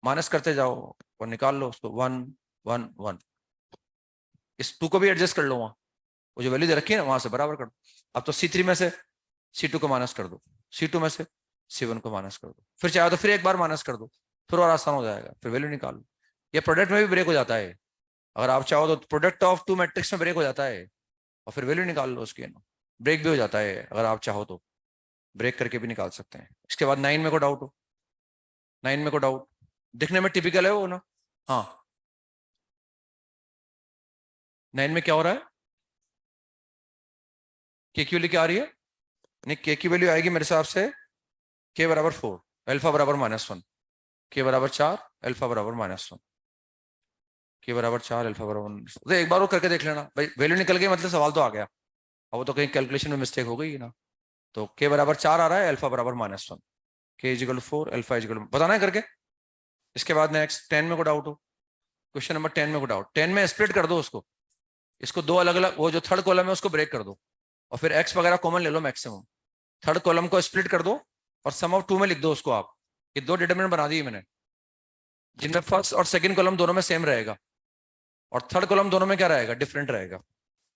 माइनस करते जाओ और निकाल लो उसको, 1 1 1। इस 2 को भी एडजस्ट कर लो, वहां वो जो वैल्यू दे रखी है ना वहां से बराबर कर दो। अब तो C3 में से C2 को माइनस कर दो, C2 में से C1 को माइनस कर दो, फिर चाहे तो फिर एक बार माइनस कर दो, फिर और आसान हो जाएगा, फिर वैल्यू निकाल लो। ये प्रोडक्ट में भी ब्रेक हो जाता है, अगर आप चाहो तो प्रोडक्ट ऑफ 2 मैट्रिक्स में ब्रेक हो जाता है, और फिर वैल्यू निकाल लो उसकी ना, ब्रेक भी हो जाता है, अगर आप चाहो तो ब्रेक करके भी निकाल सकते हैं। इसके बाद 9 में को डाउट हो, 9 में को डाउट, दिखने में टिपिकल है वो ना। हाँ 9 में क्या हो रहा है, के की वैल्यू क्या आ रही है, नहीं के की वैल्यू आएगी मेरे हिसाब से के बराबर 4 अल्फा बराबर -1, के बराबर 4 अल्फा बराबर -1, के बराबर 4 अल्फा बराबर 1। तो एक बार वो करके देख लेना भाई, वैल्यू निकल गई मतलब सवाल तो आ गया। अब वो तो कहीं कैलकुलेशन में मिस्टेक हो गई ना। तो के बराबर 4 आ रहा है, अल्फा बराबर -1, के इजिकल 4, अल्फा इजिकल, बताना है करके। इसके बाद नेक्स्ट 10 में को डाउट हो, क्वेश्चन नंबर 10 में को डाउट, 10 में स्प्लिट कर दो उसको, इसको दो अलग अलग, वो जो थर्ड कॉलम है उसको ब्रेक कर दो, और फिर एक्स वगैरह कॉमन ले लो मैक्सिमम। थर्ड कॉलम को स्प्लिट कर दो और सम ऑफ 2 में लिख दो उसको आप। ये दो डिटरमिनेंट बना दिए मैंने, जिनमें फर्स्ट और सेकंड कॉलम दोनों में सेम रहेगा, और थर्ड कॉलम दोनों में क्या रहेगा, डिफरेंट रहेगा।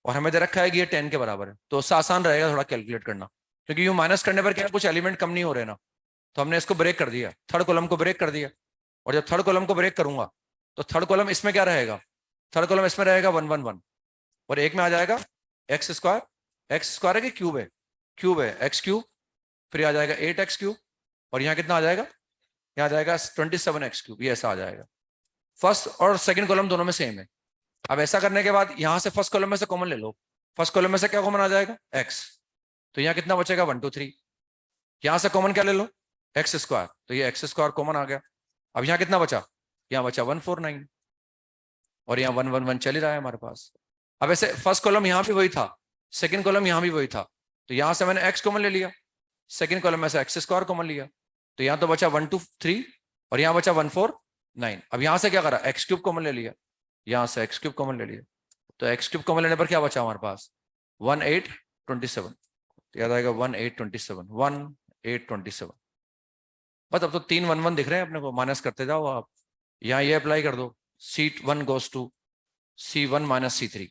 और हमें दे रखा है कि ये 10 के बराबर है, तो उससे आसान रहेगा थोड़ा कैलकुलेट करना, क्योंकि यू माइनस करने पर क्या कुछ एलिमेंट कम नहीं हो रहे ना। तो हमने इसको ब्रेक कर दिया, थर्ड कॉलम को ब्रेक कर दिया, और जब थर्ड कॉलम को ब्रेक करूंगा तो थर्ड कॉलम इसमें क्या रहेगा, थर्ड कॉलम इसमें रहेगा 1 1 1, और एक में आ जाएगा एक्स स्क्वायर, एक्स स्क्वायर है कि क्यूब है, क्यूब है, एक्स क्यूब, फिर आ जाएगा 8x क्यूब, और यहाँ कितना आ जाएगा, यहाँ आ जाएगा 27x क्यूब, ये ऐसा आ जाएगा। फर्स्ट और सेकंड कॉलम दोनों में सेम है। अब ऐसा करने के बाद यहां से फर्स्ट कॉलम में से कॉमन ले लो, फर्स्ट कॉलम में से क्या कॉमन आ जाएगा, x, तो यहाँ कितना बचेगा 1 2 3, यहां से कॉमन क्या ले लो, एक्स स्क्वायर, तो ये एक्स स्क्वायर कॉमन आ गया। अब यहाँ कितना बचा, यहाँ बचा 149, और यहाँ 1 1 1 चल ही रहा है हमारे पास। अब ऐसे फर्स्ट कॉलम यहाँ भी वही था, सेकंड कॉलम यहाँ भी वही था, तो यहां से मैंने x कॉमन ले लिया, सेकंड कॉलम में से एक्स स्क्वायर कॉमन लिया, तो यहाँ तो बचा 1 2 3, और यहाँ बचा 1 4 9। अब यहाँ से क्या करा, एक्स क्यूब कॉमन ले लिया, यहाँ से एक्स क्यूब कॉमन ले लिया, तो एक्स क्यूब कॉमन लेने पर क्या बचा हमारे पास 1 8 27, याद आएगा 1 8 27, 1 8 27। बस अब तो 3 1 1 दिख रहे हैं अपने को, माइनस करते जाओ आप, यहाँ ये अप्लाई कर दो, C1 goes to C1 minus C3,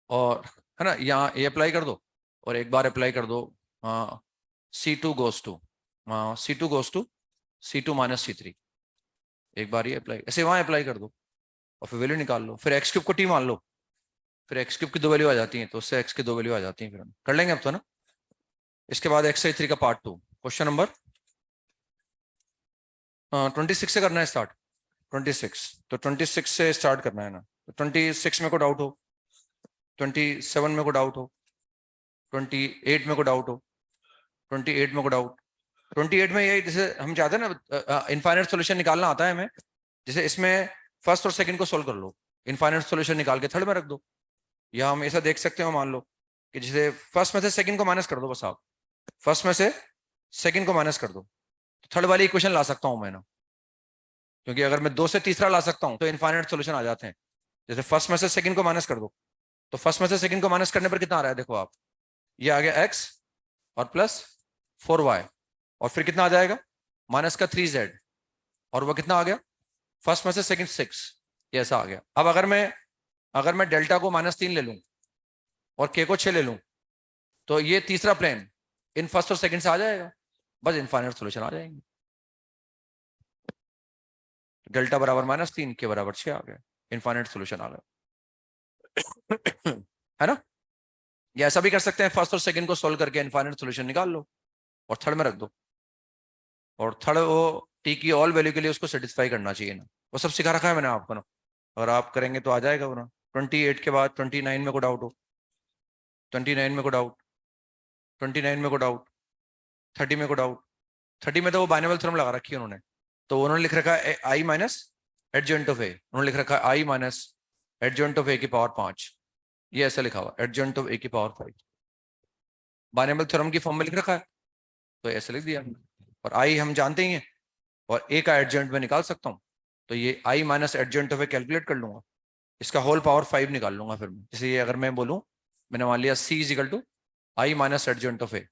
और है ना यहाँ ये अप्लाई कर दो, और एक बार अप्लाई कर दो C2 goes to C2 goes to C2 minus C3, एक बार ये अप्लाई, ऐसे वहां अप्लाई कर दो, और फिर वैल्यू निकाल लो, फिर एक्स क्यूब को टी मान लो, फिर एक्स क्यूब की दो वैल्यू आ जाती है, तो उससे एक्स की दो वैल्यू आ जाती है, फिर हम कर लेंगे अब तो ना। इसके बाद एक्सरसाइज 3 का पार्ट 2, क्वेश्चन नंबर 26 से करना है स्टार्ट, 26, तो 26 से स्टार्ट करना है ना, तो 26 में को डाउट हो, 27 में को डाउट हो, 28 में को डाउट हो, 28 में को डाउट, 28 में ये जैसे हम चाहते हैं ना इनफाइनाइट सॉल्यूशन निकालना आता है हमें, जैसे इसमें फर्स्ट और सेकंड को सोल्व कर लो, इनफाइनाइट सॉल्यूशन निकाल के थर्ड में रख दो, या हम ऐसा देख सकते हो, मान लो कि जैसे फर्स्ट में से सेकंड को माइनस कर दो, बस आप फर्स्ट में से सेकंड को माइनस कर दो, तो थर्ड वाली इक्वेशन ला सकता हूं मैं ना, क्योंकि अगर मैं 2 से तीसरा ला सकता हूं तो इनफाइनाइट सॉल्यूशन आ जाते हैं। जैसे फर्स्ट में से सेकंड को माइनस कर दो, तो फर्स्ट में से सेकंड को माइनस करने पर कितना आ रहा है, देखो आप, ये आ गया x और प्लस 4y, और फिर कितना आ जाएगा माइनस का 3z, और वो कितना आ गया फर्स्ट में से सेकंड 6, ये ऐसा आ गया। अब अगर मैं डेल्टा को -3 ले लूं और k को 6 ले लूं, तो ये तीसरा प्लेन इन फर्स्ट और सेकंड से आ जाएगा, बस इनफाइनाइट सॉल्यूशन आ जाएंगे। डेल्टा बराबर -3, के बराबर 6 आ गया, इनफाइनाइट सॉल्यूशन आ गया। है ना, या ऐसा भी कर सकते हैं, फर्स्ट और सेकंड को सोल्व करके इनफाइनाइट सॉल्यूशन निकाल लो और थर्ड में रख दो, और थर्ड वो टी की ऑल वैल्यू के लिए उसको सेटिस्फाई करना चाहिए ना, वो सब सिखा रखा है मैंने आपको ना, अगर आप करेंगे तो आ जाएगा वो ना। 28 के बाद 29 में को डाउट हो, 29 में को डाउट, 29 में को डाउट, 30 में को डाउट, 30 में तो वो बाइनोमियल थ्योरम लगा रखी है उन्होंने, तो उन्होंने लिख रखा है आई माइनस एडजॉइंट ऑफ ए, उन्होंने लिख रखा है आई माइनस एडजॉइंट ऑफ ए की पावर 5, ये ऐसा लिखा हुआ एडजॉइंट ऑफ ए की पावर 5, बाइनोमियल थ्योरम की फॉर्म में लिख रखा है, तो ऐसे लिख दिया, और आई हम जानते ही हैं, और ए का एडजॉइंट में निकाल सकता हूँ, तो ये I minus adjoint of A calculate कर लूंगा, इसका होल पावर 5 निकाल लूंगा फिर मैं। जैसे ये अगर मैं बोलूं, मैंने मान लिया C is equal to I minus adjoint of A,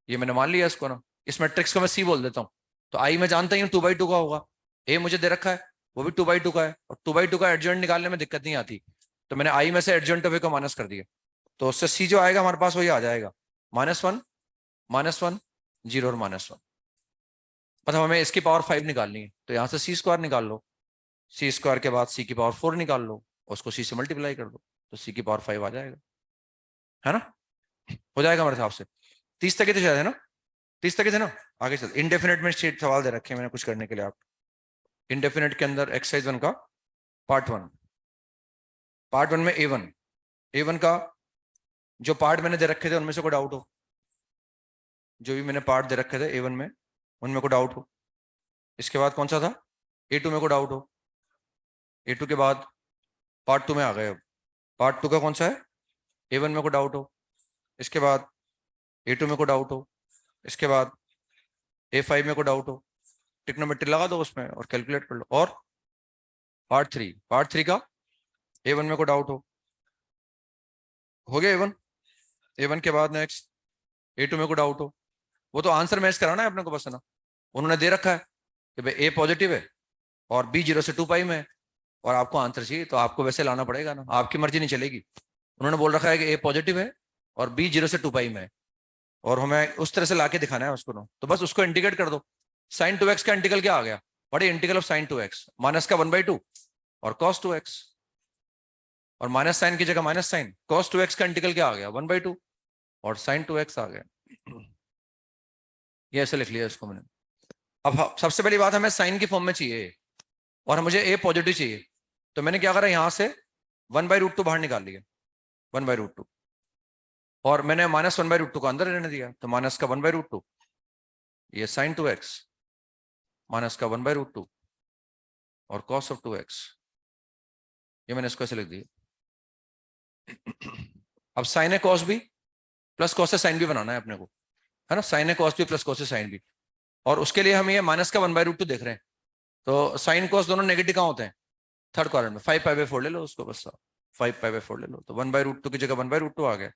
ये मैंने मान लिया इसको ना, इस मैट्रिक्स को मैं सी बोल देता हूँ, तो आई मैं जानता ही हूँ 2/2 का होगा, ए मुझे दे रखा है वो भी 2/2 का है, और 2/2 का एडजॉइंट निकालने में दिक्कत नहीं आती, तो मैंने आई में से एडजॉइंट ऑफ ए को माइनस कर दिया, तो उससे सी जो आएगा हमारे पास वही आ जाएगा -1 -1 0 और -1। मतलब हमें इसकी पावर 5 निकालनी है, तो यहाँ से सी स्क्वायर निकाल लो, सी स्क्वायर के बाद सी की पावर 4 निकाल लो, और उसको सी से मल्टीप्लाई कर दो, तो सी की पावर 5 आ जाएगा, है ना, हो जाएगा मेरे हिसाब से। 30 तक ही तो शायद है ना, 30 तक ही थे ना, आगे चल। इनडेफिनेट में स्टेट सवाल दे रखे हैं मैंने कुछ करने के लिए आप, इनडेफिनेट के अंदर एक्सरसाइज 1 का पार्ट 1 में ए वन का जो पार्ट मैंने दे रखे थे उनमें से कोई डाउट हो, जो भी मैंने पार्ट दे रखे थे ए1 में उनमें को डाउट हो। इसके बाद कौन सा था, A2 में को डाउट हो, A2 के बाद पार्ट 2 में आ गए। अब पार्ट 2 का कौन सा है? A1 में को डाउट हो, इसके बाद A2 में को डाउट हो, इसके बाद A5 में को डाउट हो, ट्रिग्नोमेट्री लगा दो उसमें और कैलकुलेट कर लो। और पार्ट थ्री का A1 में को डाउट हो गया A1 के बाद नेक्स्ट A2 में को डाउट हो, वो तो आंसर मैच कराना है अपने को बस, है ना। उन्होंने दे रखा है कि भाई A पॉजिटिव है और B 0 से 2 पाई में है और आपको आंसर चाहिए, तो आपको वैसे लाना पड़ेगा ना, आपकी मर्जी नहीं चलेगी। उन्होंने बोल रखा है कि A पॉजिटिव है और B 0 से 2 पाई में है और हमें उस तरह से लाके दिखाना है उसको ना, तो बस उसको इंटीग्रेट कर दो। साइन 2x का इंटीग्रल क्या आ गया? बड़े integral of sine 2x minus का 1/2 और cos 2x, और माइनस साइन की जगह माइनस साइन, cos 2x का इंटीग्रल क्या आ गया? 1/2 और साइन 2x आ गया। ये ऐसे लिख लिया इसको मैंने। अब सबसे पहली बात, हमें साइन की फॉर्म में चाहिए और मुझे A पॉजिटिव चाहिए, तो मैंने क्या करा, यहां से 1/√2 बाहर निकाल लिया, 1/√2, और मैंने माइनस 1/√2 को अंदर रहने दिया, तो माइनस का 1/√2, ये साइन 2x माइनस का 1/√2 और cos ऑफ 2x, ये मैंने इसको ऐसे लिख दिया। अब साइन है cos भी प्लस cos से साइन भी बनाना है अपने को, है ना, साइन है cos भी प्लस cos से साइन भी, और उसके लिए हम ये माइनस का 1/√2 देख रहे हैं, तो साइन cos दोनों नेगेटिव कहाँ होते हैं? थर्ड क्वाड्रेंट में। 5π/4 ले लो उसको बस, 5π/4 ले लो, तो 1/√2 की जगह 1/√2 आ गया,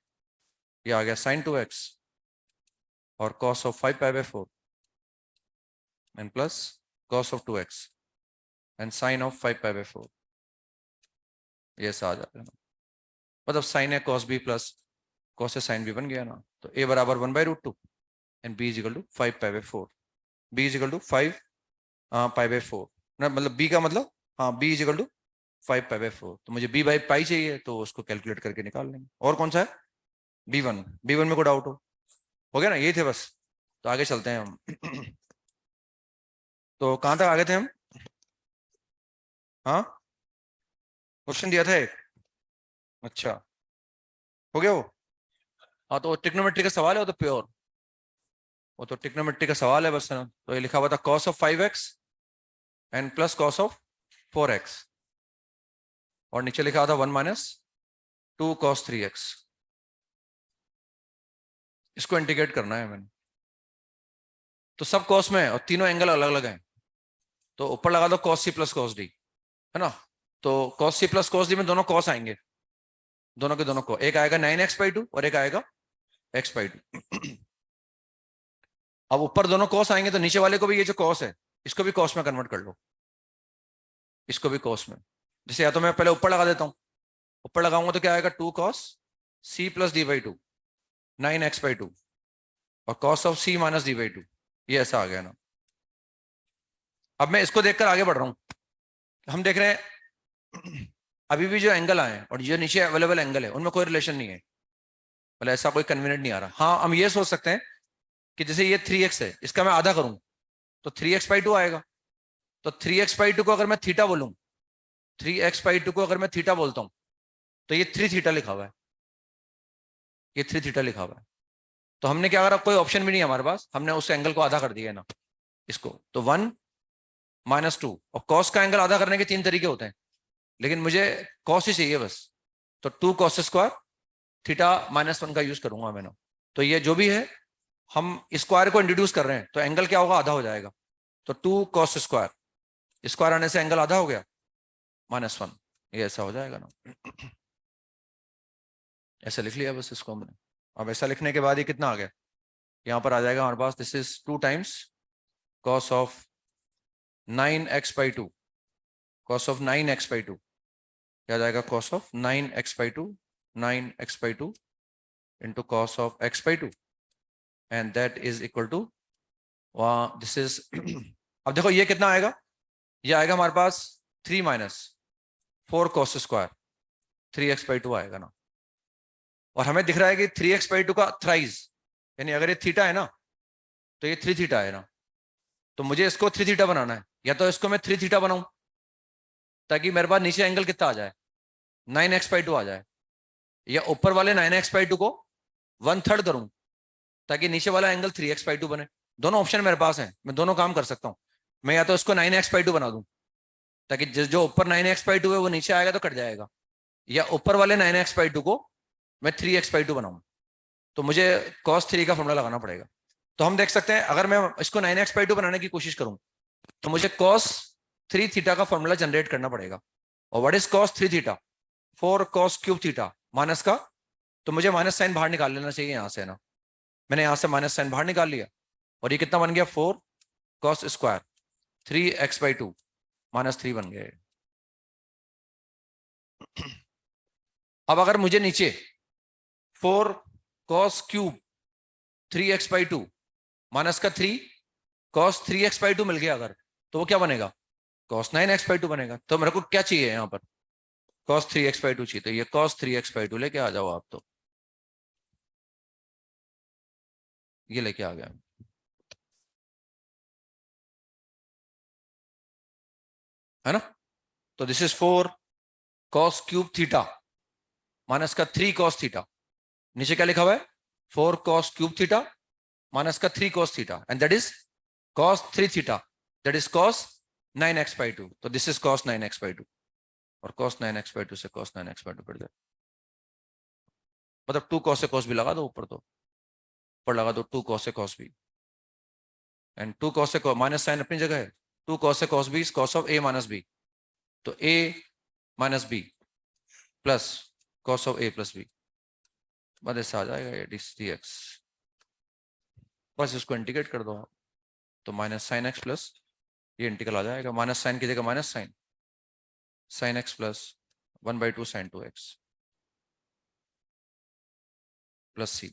ये आ गया साइन 2x और cos of 5π/4 and plus cos of 2x and sine of 5π/4, ये ऐसा आ जाता है, मतलब साइन है cos b प्लस cos से साइन भी बन गया ना, तो a बराबर 1/√2 and b is equal to 5π/4, b is equal to 5π/4 ना, मतलब b का मतलब, हाँ, b इज इक्वल टू 5π/4, तो मुझे b बाई पाई चाहिए, तो उसको कैलकुलेट करके निकाल लेंगे। और कौन सा है? b1 में कोई डाउट हो गया ना, यही थे बस, तो आगे चलते हैं हम। तो कहां तक आगे थे हम? हाँ, क्वेश्चन दिया था एक, अच्छा, हो गया वो। हाँ, तो ट्रिग्नोमेट्री का सवाल है, वो तो प्योर, वो तो ट्रिग्नोमेट्री का सवाल है बस, है ना। तो ये लिखा हुआ था cos of 5x and plus cos of 4x, और नीचे लिखा था 1 माइनस 2 cos 3x, इसको इंटीग्रेट करना है मैंने। तो सब cos में है और तीनों एंगल अलग अलग हैं, तो ऊपर लगा दो cos c plus cos d, है ना। तो cos c plus cos d में दोनों cos आएंगे, दोनों के दोनों को, एक आएगा 9x/2 और एक आएगा x/2। अब ऊपर दोनों cos आएंगे, तो नीचे वाले को भी, ये जो cos है इसको भी cos में कन्वर्ट कर लो, इसको भी cos में। जैसे या तो मैं पहले ऊपर लगा देता हूं, ऊपर लगाऊंगा तो क्या आएगा, 2 cos c plus d/2 9x/2 और cos of c minus d/2, ये ऐसा आ गया ना। अब मैं इसको देखकर आगे बढ़ रहा हूं, हम देख रहे हैं अभी भी जो एंगल आए और जो नीचे अवेलेबल एंगल है उनमें कोई रिलेशन नहीं है, मतलब ऐसा कोई कन्वीनियंट नहीं आ रहा। हाँ, हम ये सोच सकते हैं कि जैसे ये 3x है, इसका मैं आधा करूं तो 3x/2 आएगा, तो 3x/2 को अगर मैं थीटा बोलूं, 3x/2 को अगर मैं थीटा बोलता हूं, तो ये 3 थीटा लिखा हुआ है, ये 3 थीटा लिखा हुआ है। तो हमने क्या करा, कोई ऑप्शन भी नहीं है हमारे पास, हमने उस एंगल को आधा कर दिया है ना इसको, तो 1 माइनस 2, और कॉस का एंगल आधा करने के 3 तरीके होते हैं, लेकिन मुझे कॉस ही चाहिए बस, तो 2 cos स्क्वायर थीटा -1 का यूज करूंगा मैं ना। तो ये जो भी है, हम स्क्वायर को इंट्रोड्यूस कर रहे हैं, तो एंगल क्या होगा, आधा हो जाएगा, तो 2 cos स्क्वायर, स्क्वायर आने से एंगल आधा हो गया, -1, ये ऐसा हो जाएगा ना। ऐसा लिख लिया बस इसको हमने। अब ऐसा लिखने के बाद ये कितना आ गया, यहां पर आ जाएगा हमारे पास, this is 2 times cos of 9x/2, cos of 9x/2 क्या आ जाएगा, cos of 9x/2, 9x/2 into cos of x/2 and that is equal to this is अब देखो ये कितना आएगा, ये आएगा हमारे पास 3 माइनस 4 cos स्क्वायर 3x/2 आएगा ना। और हमें दिख रहा है कि 3x/2 का थ्राइज, यानी अगर ये थीटा है ना तो ये 3 थीटा है ना, तो मुझे इसको 3 थीटा बनाना है, या तो इसको मैं 3 थीटा बनाऊं ताकि मेरे पास नीचे एंगल कितना आ जाए, 9x/2 आ जाए, या ऊपर वाले 9x/2 को 1/3 करूं ताकि नीचे वाला एंगल 3x/2 बने। दोनों ऑप्शन मेरे पास हैं, मैं दोनों काम कर सकता हूं। मैं या तो इसको 9x/2 बना दूं ताकि जो ऊपर 9x/2 है वो नीचे आएगा तो कट जाएगा, या ऊपर वाले 9x/2 को मैं 3x/2 बनाऊं, तो मुझे cos 3 का फॉर्मूला लगाना पड़ेगा। तो हम देख सकते हैं अगर मैं इसको 9x/2 बनाने की कोशिश करूं तो मुझे cos 3 थीटा का फॉर्मूला जनरेट करना पड़ेगा। और what is cos 3 theta? 4 cos³ theta minus का, तो मुझे माइनस साइन बाहर निकाल लेना चाहिए यहां से ना। मैंने यहां से माइनस साइन बाहर निकाल लिया और ये कितना बन गया 4 cos² 3x/2 -3 बन गया। अब अगर मुझे नीचे 4 cos³ 3x/2 माइनस का 3 cos 3x/2 मिल गया अगर, तो वो क्या बनेगा cos 9x/2 बनेगा। तो मेरे को क्या चाहिए यहाँ पर cos 3x/2 चाहिए, तो ये cos 3x/2 लेके आ जाओ आप, तो ये लेके आ गया है ना। तो this is 4 cos³ theta minus का 3 cos थीटा, नीचे क्या लिखा हुआ है 4 cos³ थीटा माइनस का 3 cos theta, and that is cos 3 theta, that is cos 9x/2। तो दिस इज cos 9x/2 और cos 9x/2 से cos 9x/2 कट जाए, मतलब 2 cos से cos भी लगा दो ऊपर, तो ऊपर लगा दो 2 cos से cos भी, एंड 2 cos से माइनस साइन अपनी जगह है, 2 cos से cos b is cos of a minus b, तो a minus b plus cos of a plus b, बस ऐसा आ जाएगा ये dx, बस इसको इंटीग्रेट कर दो आप, तो माइनस साइन एक्स प्लस ये इंटीग्रल आ जाएगा, माइनस साइन की जगह minus sine x plus 1/2 sin 2x plus c,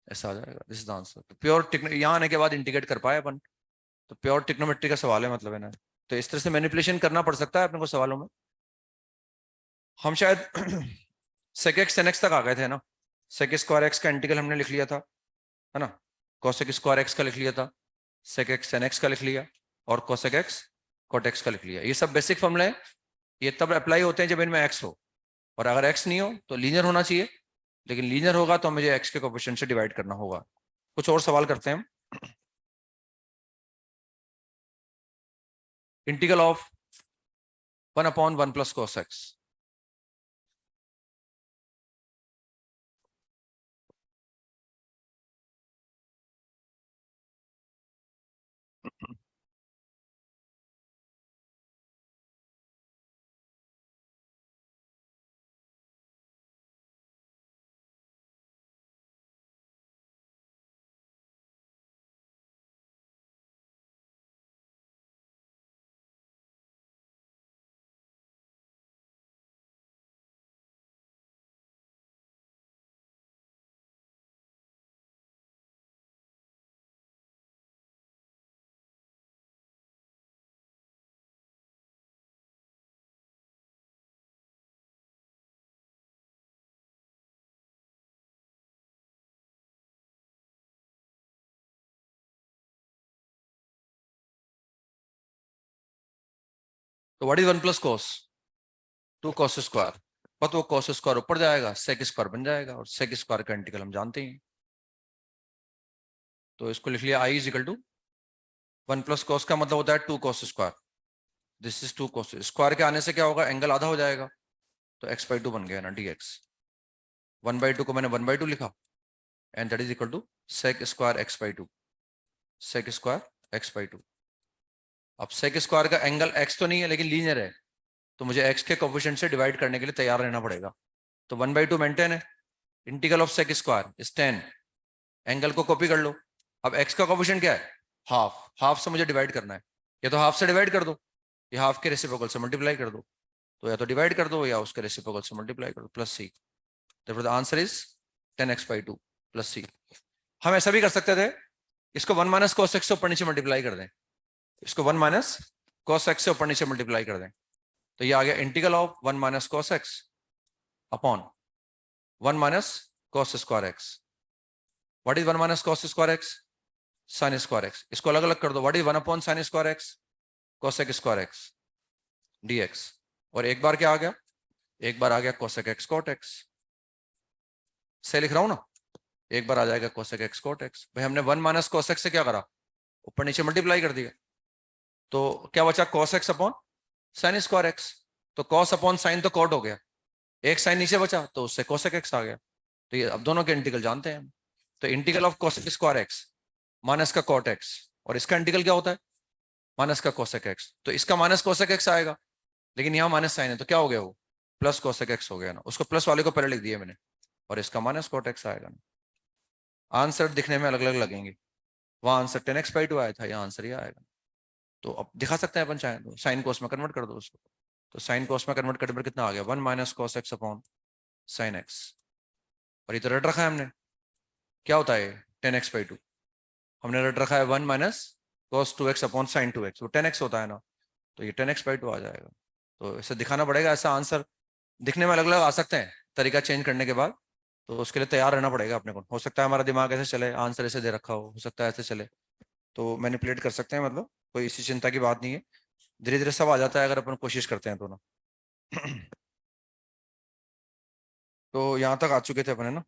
ऐसा आ जाएगा। This is the answer. तो प्योर यहाँ आने के बाद इंटीग्रेट कर पाए अपन, तो प्योर ट्रिग्नोमेट्री का सवाल है मतलब है ना। तो इस तरह से मैनिपुलेशन करना पड़ सकता है अपने को सवालों में। हम शायद sec x tan x तक आ गए थे ना, sec स्क्वायर x का इंटीग्रल हमने लिख लिया था है ना, cosec स्क्वायर x का लिख लिया था, sec x tan x का लिख लिया, और cosec x cot x का लिख लिया। ये सब बेसिक फॉर्मूले हैं, ये तब अप्लाई होते हैं जब इनमें x हो, और अगर x नहीं हो तो लीनियर होना चाहिए, लेकिन लीनियर होगा तो मुझे x के कोएफिशिएंट से डिवाइड करना होगा। कुछ और सवाल करते हैं हम। Integral of 1/1 plus cos x, तो what is 1 plus cos 2 cos square, but वो cos स्क्वायर ऊपर जाएगा sec स्क्वायर बन जाएगा, और sec स्क्वायर का इंटीग्रल हम जानते हैं, तो इसको लिख लिया i is equal to 1 plus cos का मतलब होता है 2 cos square, this is 2 cos square के आने से क्या होगा एंगल आधा हो जाएगा, तो x/2 बन गया ना dx, 1/2 को मैंने 1/2 लिखा, and that is equal to sec square x/2, sec square x/2। अब sec स्क्वायर का एंगल x तो नहीं है लेकिन लीनियर है, तो मुझे x के कोएफिशिएंट से डिवाइड करने के लिए तैयार रहना पड़ेगा। तो 1/2 मेंटेन है, integral of sec square is 10, angle को कॉपी कर लो। अब x का कोएफिशिएंट क्या है हाफ, हाफ से मुझे डिवाइड करना है, या तो हाफ से डिवाइड कर दो या हाफ के रेसिप्रोकल से मल्टीप्लाई कर दो, तो या तो डिवाइड कर दो या उसके रेसिप्रोकल से मल्टीप्लाई कर दो, plus c, therefore the answer is 10x/2 plus c। हम ऐसा भी कर सकते थे, इसको 1 माइनस cos x से ऊपर नीचे मल्टीप्लाई कर दें, इसको 1 माइनस cos x से ऊपर नीचे मल्टीप्लाई कर दें, तो ये आ गया integral of 1 minus cos x upon 1 minus cos square x। What is 1 minus cos square x? sin square x। इसको अलग अलग कर दो, what is 1 upon sin square x? cosec square x dx, और एक बार क्या आ गया, एक बार आ गया cosec x cot x, से लिख रहा हूं ना, एक बार आ जाएगा cosec x cot x। भाई हमने 1 माइनस cos x से क्या करा, ऊपर नीचे मल्टीप्लाई कर दिया, तो क्या बचा cos x upon sine square x, तो कॉस अपॉन साइन तो कॉट हो गया, एक साइन नीचे बचा तो उससे कोसेक एक्स आ गया। तो ये अब दोनों के इंटीग्रल जानते हैं हम। तो integral of cosec square x minus का कॉट एक्स, और इसका इंटीग्रल क्या होता है, माइनस का कोसेक एक्स। तो इसका माइनस कोसेक एक्स आएगा, लेकिन यहाँ माइनस साइन है तो क्या हो गया, वो प्लस कोसेक एक्स हो गया ना, उसको प्लस वाले को पहले लिख दिया मैंने, और इसका माइनस कॉट एक्स आएगा ना। आंसर दिखने में अलग अलग लगेंगे, वहां आंसर 10x/2 आया था, यहाँ आंसर ये आएगा। तो अब दिखा सकते हैं अपन चाहे तो, साइन कोस में कन्वर्ट कर दो उसको। तो साइन कोस में कन्वर्ट करने पर कितना आ गया, 1 minus cos x upon sine x. और ये तो रट रखा है हमने, क्या होता है 10x/2, हमने रट रखा है 1 minus cos 2x upon sine 2x, वो 10x होता है ना, तो ये 10x/2 आ जाएगा। तो इसे दिखाना पड़ेगा, ऐसा आंसर दिखने में अलग अलग आ सकते हैं तरीका चेंज करने के बाद, तो उसके लिए तैयार रहना पड़ेगा अपने को। हो सकता है हमारा दिमाग ऐसे चले, आंसर ऐसे दे रखा हो सकता है ऐसे चले, तो मैनिपुलेट कर सकते हैं, मतलब कोई इसी चिंता की बात नहीं है, धीरे धीरे सब आ जाता है अगर अपन कोशिश करते हैं तो ना। तो यहाँ तक आ चुके थे अपन, है ना।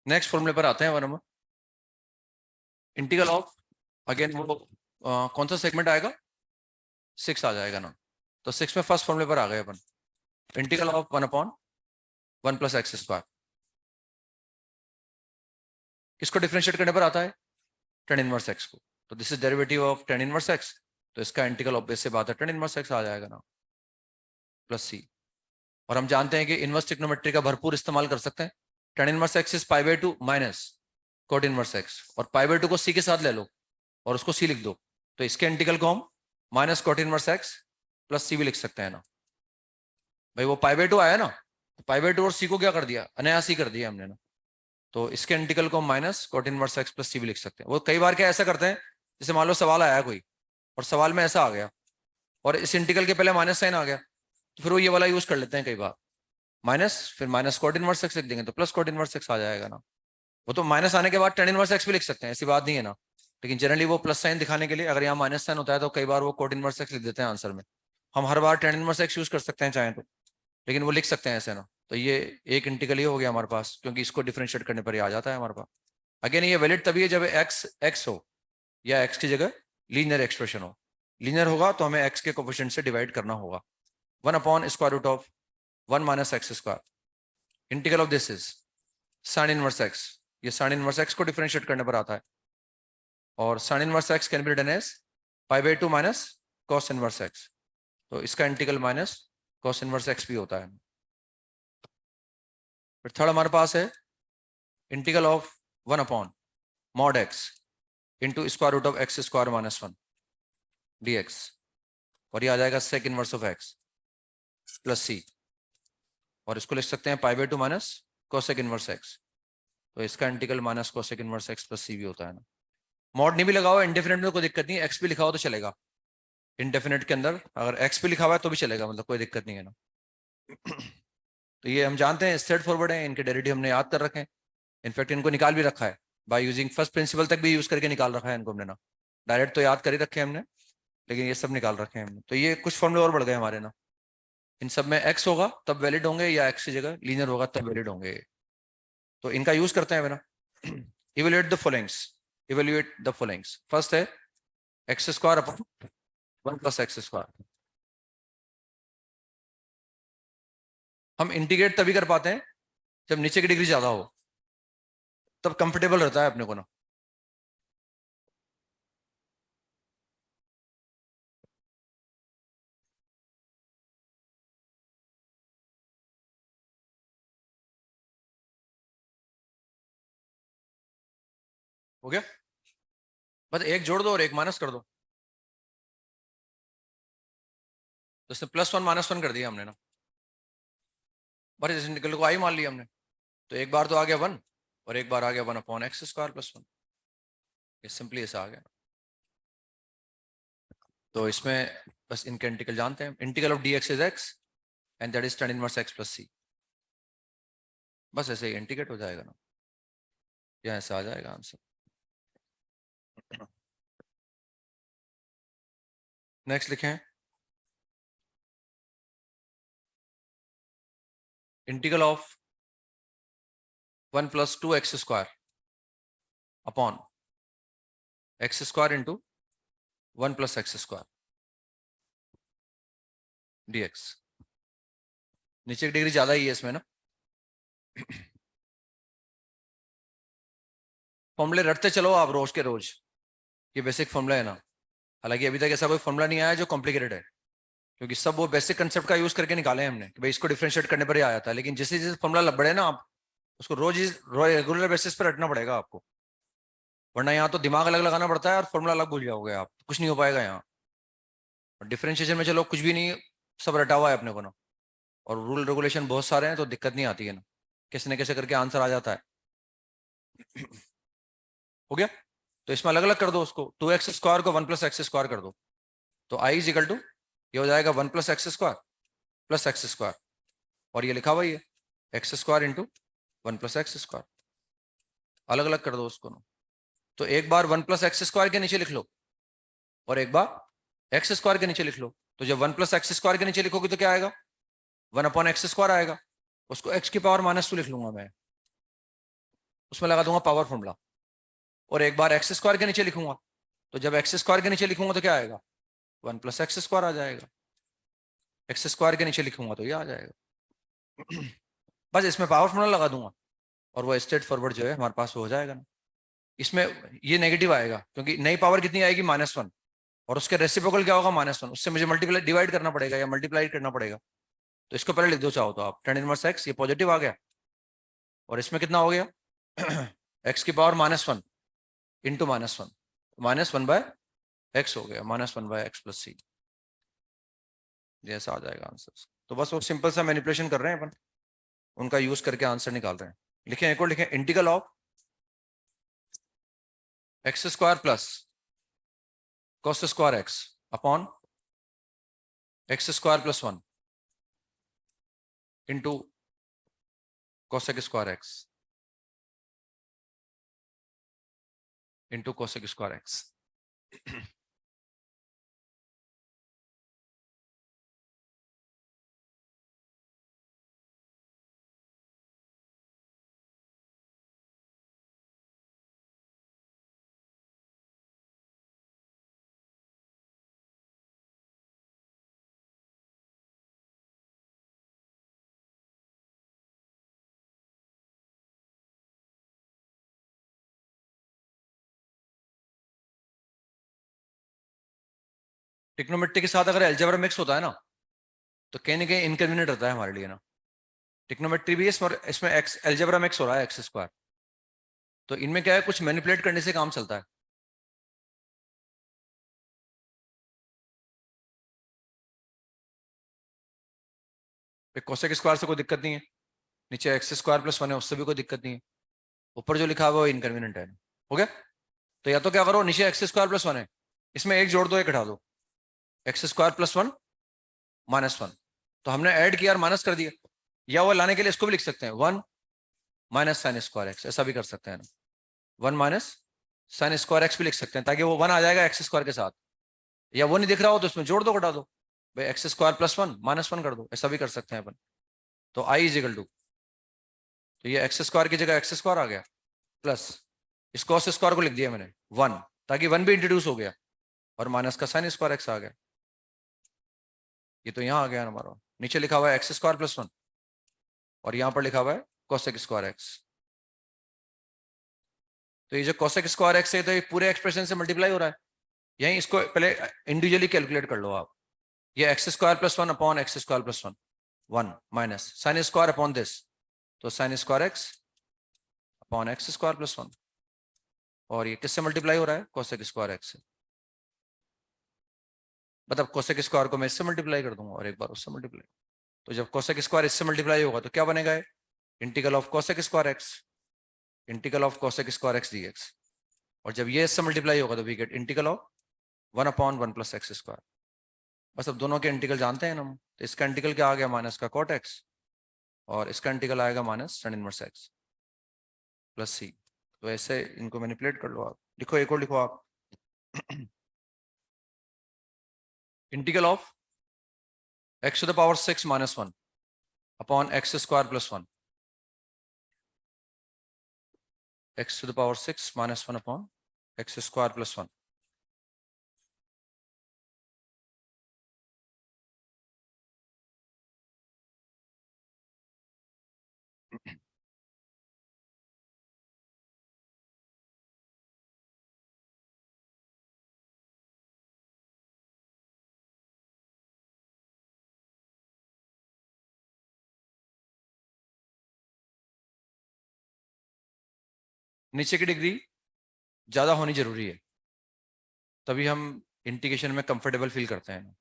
नेक्स्ट फॉर्मूले पर आते हैं one number, integral of, again वो कौन सा सेगमेंट आएगा, 6 आ जाएगा ना। तो 6 में फर्स्ट फॉर्मूले पर आ गए अपन, integral of 1/1 plus X square, किसको डिफरेंशिएट करने पर आता है, टेन इनवर्स एक्स को। तो this is derivative of tan inverse X, तो इसका इंटीग्रल ऑब्वियस से बात है टेन इनवर्स एक्स आ जाएगा ना, प्लस सी। और हम जानते हैं कि इनवर्स ट्रिग्नोमेट्री का भरपूर इस्तेमाल कर सकते हैं। Tan inverse X is π/2 minus cot inverse X, और π/2 को सी के साथ ले लो और उसको सी लिख दो, तो इसके इंटीग्रल को हम minus cot inverse X plus C भी लिख सकते हैं ना। भाई वो π/2 आया ना, तो π/2 और सी को क्या कर दिया, अनायास ही कर दिया हमने ना। तो इसके इंटीग्रल को minus cot inverse X plus C भी लिख सकते हैं। वो कई बार क्या ऐसा करते हैं, जैसे मान लो सवाल आया कोई, और सवाल में ऐसा आ गया और इस इंटीग्रल के पहले माइनस साइन आ गया, तो फिर वो ये वाला यूज कर लेते हैं कई बार, माइनस फिर माइनस कोट इनवर्स एक्स लिख देंगे तो प्लस कोट इनवर्स एक्स आ जाएगा ना। वो तो माइनस आने के बाद टेन इनवर्स एक्स भी लिख सकते हैं, ऐसी बात नहीं है ना। लेकिन जनरली वो प्लस साइन दिखाने के लिए, अगर यहाँ माइनस साइन होता है तो कई बार वो कोट इनवर्स एक्स लिख देते हैं आंसर में। हम हर बार टेन इनवर्स एक्स यूज कर सकते हैं चाहे तो, लेकिन वो लिख सकते हैं ऐसे ना। तो ये एक इंटीग्रल ही हो गया हमारे पास, क्योंकि इसको डिफरेंशिएट करने पर ही आ जाता है हमारे पास। अगेन ये वैलिड तभी है जब एक्स एक्स हो, या एक्स की जगह लीनियर एक्सप्रेशन हो। लीनियर होगा तो हमें एक्स के कोफिशिएंट से डिवाइड करना होगा, 1/√1 minus x square. Integral of this is sine inverse X, ये साइन इनवर्स एक्स को डिफरेंशिएट करने पर आता है, और sine inverse X can be written as π/2 minus cos inverse X, तो इसका integral minus cos inverse X भी होता है। फिर थर्ड हमारे पास है integral of 1/mod x into square root of x square minus 1 dx, और ये आ जाएगा sec inverse of x plus सी, और इसको लिख सकते हैं π/2 माइनस कोसेक इनवर्स एक्स, तो इसका integral minus cosec inverse X plus C भी होता है ना। मॉड नहीं भी लगा हुआ इंडेफिनेट में तो कोई दिक्कत नहीं है, एक्स भी लिखा हो तो चलेगा, इंडेफिनेट के अंदर अगर एक्स भी लिखा हुआ है तो भी चलेगा, मतलब कोई दिक्कत नहीं है ना। तो ये हम जानते हैं स्ट्रेट फॉरवर्ड है, इनके डेरिवेटिव हमने याद कर रखे हैं, इनफैक्ट इनको निकाल भी रखा है बाय यूजिंग फर्स्ट प्रिंसिपल तक भी यूज करके निकाल रखा है इनको हमने ना। डायरेक्ट तो याद कर ही रखे हैं हमने, लेकिन ये सब निकाल रखे हैं हमने। तो ये कुछ फॉर्मूले और बढ़ गए हमारे ना, इन सब में एक्स होगा तब वैलिड होंगे, या एक्स की जगह लीनियर होगा तब वैलिड होंगे। तो इनका यूज करते हैं ना। Evaluate the followings, evaluate the followings, first है X square upon 1 plus X square. हम इंटीग्रेट तभी कर पाते हैं जब नीचे की डिग्री ज्यादा हो, तब कंफर्टेबल रहता है अपने को ना। हो गया, बस एक जोड़ दो और एक माइनस कर दो, तो इसमें +1 - 1 कर दिया हमने ना, बस इस इंटीग्रल को आई मान लिया हमने। तो एक बार तो आ गया 1, और एक बार आ गया 1/x² + 1, ये सिंपली ऐसा आ गया। तो इसमें बस इनके इंटीग्रल जानते हैं, integral of dx is x and that is tan inverse x + c, बस ऐसे ही इंटीग्रेट हो जाएगा ना, यहाँ ऐसा आ जाएगा आंसर। नेक्स्ट लिखें integral of 1 + 2x² upon x² into 1 + x² dx। नीचे की डिग्री ज्यादा ही है इसमें ना। फॉर्मूले रटते चलो आप रोज के रोज, ये बेसिक फॉर्मूला है ना। हालांकि अभी तक ऐसा कोई फॉर्मूला नहीं आया जो कॉम्प्लिकेटेड है, क्योंकि सब वो बेसिक कंसेप्ट का यूज करके निकाले हैं हमने कि भाई इसको डिफरेंशिएट करने पर ही आया था। लेकिन जैसे जैसे फॉर्मूला बढ़े ना, आप उसको रोज रेगुलर बेसिस पर रटना पड़ेगा आपको, वरना यहाँ तो दिमाग अलग लगाना पड़ता है और फॉर्मूला अलग भूल जाओगे आप, कुछ नहीं हो पाएगा यहाँ। और डिफरेंशिएशन में चलो कुछ भी नहीं, सब रटा हुआ है अपने को ना, और रूल रेगुलेशन बहुत सारे हैं तो दिक्कत नहीं आती है ना, कैसे न कैसे करके आंसर आ जाता है। हो गया। तो इसमें अलग अलग कर दो उसको, 2x² को 1 + x² कर दो, तो i इज इक्वल टू ये हो जाएगा 1 + x² + x², और ये लिखा हुआ ही है x² इंटू 1 + x²। अलग अलग कर दो उसको ना। तो एक बार 1 + x² के नीचे लिख लो और एक बार x² के नीचे लिख लो। तो जब 1 + x² के नीचे लिखोगे तो क्या आएगा, 1/x² आएगा। उसको x की पावर -2 लिख लूंगा मैं, उसमें लगा दूंगा पावर फॉर्मूला। और एक बार x² के नीचे लिखूंगा, तो जब x² के नीचे लिखूंगा तो क्या आएगा, 1 + x² आ जाएगा। x² के नीचे लिखूंगा तो ये आ जाएगा। बस इसमें पावर फॉर्मूला लगा दूंगा और वो स्ट्रेट फॉरवर्ड जो है हमारे पास हो जाएगा ना। इसमें ये नेगेटिव आएगा क्योंकि नई पावर कितनी आएगी, -1, और उसके रेसिप्रोकल क्या होगा, -1, उससे मुझे मल्टीप्लाई डिवाइड करना पड़ेगा या मल्टीप्लाई करना पड़ेगा। तो इसको पहले लिख दो चाहो तो आप, tan−1x, ये पॉजिटिव आ गया, और इसमें कितना हो गया, x की पावर -1 इंटू -1, -1/x हो गया, -1/x + c, जैसा आ जाएगा आंसर। तो बस वो सिंपल सा मैनिपुलेशन कर रहे हैं अपन, उनका यूज करके आंसर निकाल रहे हैं। लिखें, एक और लिखें, integral of x² plus cos² x upon x² + 1 into cosec² x into cosec² x। टिक्नोमेट्री के साथ अगर अलजेब्रा मिक्स होता है ना, तो कहीं ना कहीं इनकन्वीनियंट रहता है हमारे लिए ना। टिक्नोमेट्री भी इसमें एक्स अलजेब्रा मिक्स हो रहा है, x², तो इनमें क्या है, कुछ मैनिपुलेट करने से काम चलता है। cosec² से कोई दिक्कत नहीं है, नीचे x² + 1 है, उससे भी कोई दिक्कत नहीं है, ऊपर जो लिखा हुआ है वो इनकन्वीनियंट है। हो गया। तो या तो क्या करो, नीचे x² + 1 है, इसमें एक जोड़ दो, एक हटा दो, x² + 1 -1, तो हमने ऐड किया और माइनस कर दिया। या वो लाने के लिए इसको भी लिख सकते हैं, 1 - sin² x, ऐसा भी कर सकते हैं ना, 1 - sin² x भी लिख सकते हैं, ताकि वो 1 आ जाएगा x² के साथ। या वो नहीं दिख रहा हो तो उसमें जोड़ दो, घटा दो, भाई x² + 1 -1 कर दो, ऐसा भी कर सकते हैं अपन। तो i इज इक्वल टू, तो ये x² की जगह x² आ गया, प्लस इस cos² को लिख दिया मैंने 1, ताकि 1 भी इंट्रोड्यूस हो गया, और माइनस का sin² x आ गया। ये तो यहाँ आ गया हमारा, नीचे लिखा हुआ है x² + 1 और यहाँ पर लिखा हुआ है cosec² x। तो ये जो cosec² x है, तो ये पूरे एक्सप्रेशन से मल्टीप्लाई हो रहा है। यहीं इसको पहले इंडिविजुअली कैलकुलेट कर लो आप। ये x² + 1 upon x² + 1, 1 minus sin² upon this, तो sin² x अपॉन x² + 1, और ये किससे मल्टीप्लाई हो रहा है, cosec² x से। मतलब cosec² को मैं इससे मल्टीप्लाई कर दूंगा और एक बार उससे मल्टीप्लाई। तो जब cosec² इससे मल्टीप्लाई होगा तो क्या बनेगा, integral of cosec² x, integral of cosec² x dx। और जब ये इससे मल्टीप्लाई होगा तो we get integral of 1/1 + x²। बस अब दोनों के इंटीग्रल जानते हैं हम, तो इसका इंटीग्रल क्या आ गया, माइनस का cot x, और इसका इंटीग्रल आएगा -tan−1x + c। तो ऐसे इनको मैनिपुलेट कर लो आप। लिखो, एक और लिखो आप, integral of x⁻⁶ - 1 upon X square plus 1, X to the power 6 minus 1 upon X square plus 1। नीचे की डिग्री ज्यादा होनी जरूरी है, तभी हम इंटीग्रेशन में कंफर्टेबल फील करते हैं।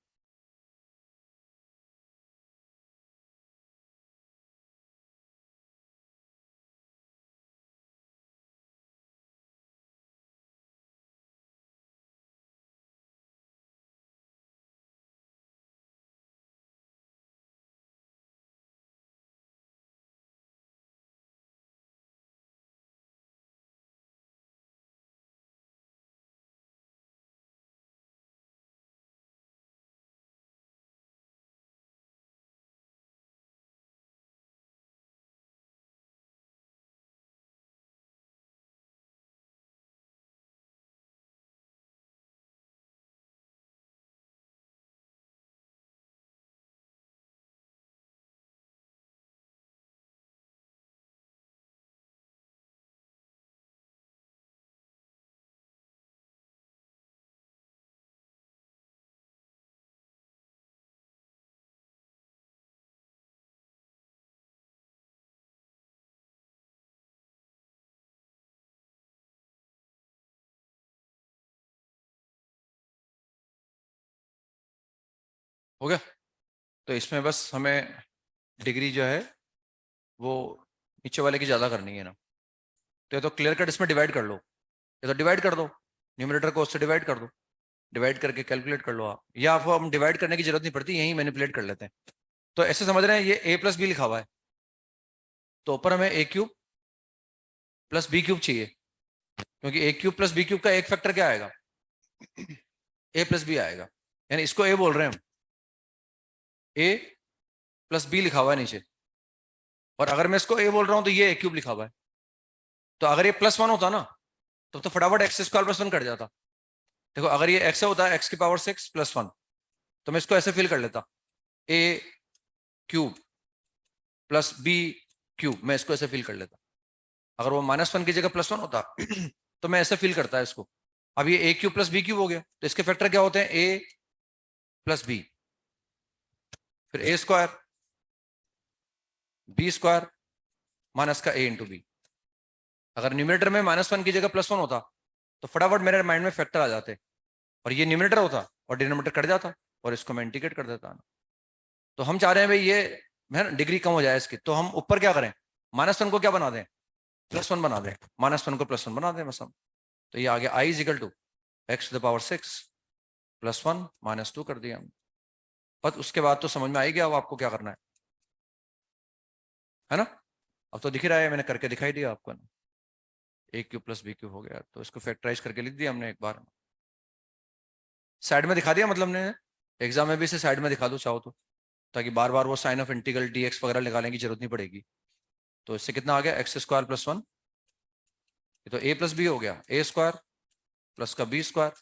हो गया? तो इसमें बस हमें डिग्री जो है वो नीचे वाले की ज्यादा करनी है ना। तो ये तो क्लियर कट इसमें डिवाइड कर लो, ये तो डिवाइड कर दो, न्यूमरेटर को उससे डिवाइड कर दो, डिवाइड करके कैलकुलेट कर लो आप, या आपको हम डिवाइड करने की जरूरत नहीं पड़ती, यही मैनिपुलेट कर लेते हैं। तो ऐसे समझ रहे हैं ये ए प्लस बी लिखा हुआ है, तो ऊपर हमें ए क्यूब प्लस बी क्यूब चाहिए, क्योंकि ए क्यूब प्लस बी क्यूब का एक फैक्टर क्या आएगा, ए प्लस बी आएगा, यानी इसको ए बोल रहे हैं हम, ए प्लस बी लिखा हुआ है नीचे, और अगर मैं इसको ए बोल रहा हूं तो ये ए क्यूब लिखा हुआ है। तो अगर ये प्लस 1 होता ना तो फटाफट एक्स स्क्वायर प्लस 1 कट जाता। देखो अगर ये एक्स होता है एक्स की पावर 6 प्लस 1, तो मैं इसको ऐसे फिल कर लेता, ए क्यूब प्लस बी क्यूब, मैं इसको ऐसे फिल कर लेता। अगर वो -1 की जगह +1 होता तो मैं ऐसे फिल करता है इसको। अब ये ए क्यूब प्लस बी क्यूब हो गया, तो इसके फैक्टर क्या होते हैं, ए प्लस बी, फिर ए स्क्वायर बी स्क्वायर माइनस का ए इंटू बी। अगर न्यूमिनेटर में -1 की जगह +1 होता तो फटाफट मेरे माइंड में फैक्टर आ जाते, और ये न्यूमिनेटर होता और डिनोमिनेटर कट जाता, और इसको मैं इंटीग्रेट कर देता ना। तो हम चाह रहे हैं भाई ये है ना डिग्री कम हो जाए इसकी, तो हम ऊपर क्या करें, -1 को क्या बना दें, +1 बना दें, -1 को +1 बना दें बस हम। तो ये आ गया I is equal to X to the power 6 +1 -2 कर दिया हम। बस उसके बाद तो समझ में आ ही गया अब आपको क्या करना है ना। अब तो दिख ही रहा है, मैंने करके दिखाई दिया आपको ना, ए क्यू प्लस बी क्यू हो गया, तो इसको फैक्टराइज करके लिख दिया हमने एक बार, साइड में दिखा दिया, मतलब ने एग्जाम में भी इसे साइड में दिखा दो चाहो तो, ताकि बार बार वो साइन ऑफ इंटीग्रल डीएक्स वगैरह निकालने की जरूरत नहीं पड़ेगी। तो इससे कितना आ गया, एक्स स्क्वायर प्लस 1, ये तो ए प्लस बी हो गया, ए स्क्वायर प्लस का बी स्क्वायर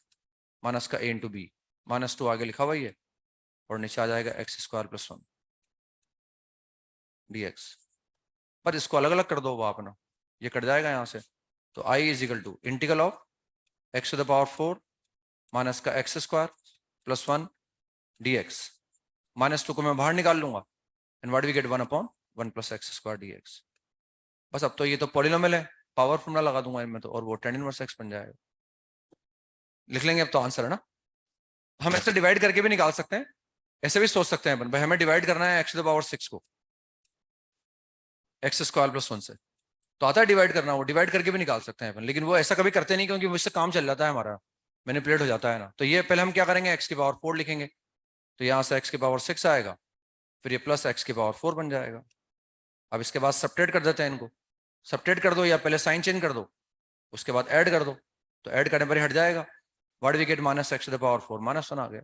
माइनस का ए इंटू बी, -2 आगे लिखा हुआ है, और नीचे आ जाएगा एक्स स्क्वायर प्लस 1 dx। पर इसको अलग अलग कर दो वो अपना, ये कट जाएगा यहाँ से। तो I is equal to integral of X to the power 4 minus का एक्स स्क्वायर प्लस 1 dx, -2 को मैं बाहर निकाल लूंगा, and what we get 1/1 plus X square dx। बस अब तो ये तो पॉलिनोमियल है, पावर फॉर्मूला लगा दूंगा इनमें तो, और वो tan इनवर्स x बन जाएगा। लिख लेंगे अब तो आंसर है ना। हम ऐसे डिवाइड करके भी निकाल सकते हैं, ऐसे भी सोच सकते हैं अपन, भाई हमें डिवाइड करना है एक्स टू द पावर 6 को एक्स स्क्वायर प्लस 1 से, तो आता है डिवाइड करना, वो डिवाइड करके भी निकाल सकते हैं अपन, लेकिन वो ऐसा कभी करते नहीं, क्योंकि उससे काम चल जाता है हमारा, मैनिपुलेट हो जाता है ना। तो ये पहले हम क्या करेंगे, एक्स की पावर 4 लिखेंगे, तो यहाँ से एक्स की पावर 6 आएगा, फिर ये प्लस एक्स की पावर 4 बन जाएगा। अब इसके बाद सब्ट्रैक्ट कर देते हैं इनको, सब्ट्रैक्ट कर दो या पहले साइन चेंज कर दो, उसके बाद ऐड कर दो, तो ऐड करने पर हट जाएगा, what we get -x to the power 4 -1 आ गया।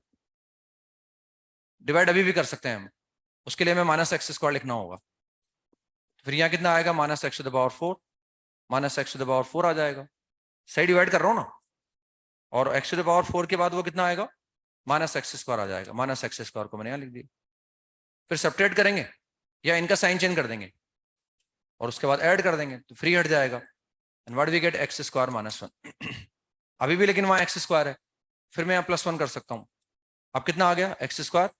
डिवाइड अभी भी कर सकते हैं हम, उसके लिए हमें माइनस एक्स स्क्वायर लिखना होगा। फिर यहाँ कितना आएगा, minus X to the power 4, minus X to the power 4 आ जाएगा। सही डिवाइड कर रहा हूँ ना, और एक्स टू द पावर 4 के बाद वो कितना आएगा, माइनस एक्स स्क्वायर आ जाएगा। माइनस एक्स स्क्वायर को मैंने यहाँ लिख दिया। फिर सब्ट्रैक्ट करेंगे या इनका साइन चेंज कर देंगे और उसके बाद ऐड कर देंगे तो फ्री हट जाएगा। And what we get, X square minus 1। अभी भी लेकिन वहां एक्स स्क्वायर है, फिर मैं यहाँ +1 कर सकता हूँ। अब कितना आ गया, एक्स स्क्वायर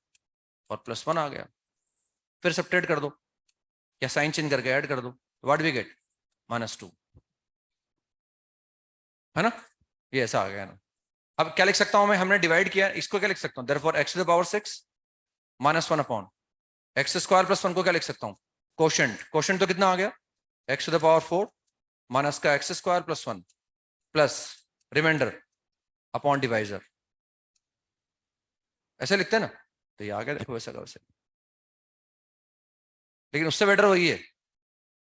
और +1 आ गया। फिर सब्ट्रैक्ट कर दो या साइन चेंज करके ऐड कर दो, व्हाट वी गेट, -2, है ना। ये ऐसा आ गया ना। अब क्या लिख सकता हूं मैं, हमने डिवाइड किया, इसको क्या लिख सकता हूं, therefore x to the power 6 -1 upon X square +1 को क्या लिख सकता हूं, कोशेंट। कोशेंट तो कितना आ गया, x to the power 4 minus का X square +1 plus remainder upon divisor. ऐसे लिखते हैं ना, तो ये आ गया, देखो वैसा का वैसे। लेकिन उससे बेटर वही है,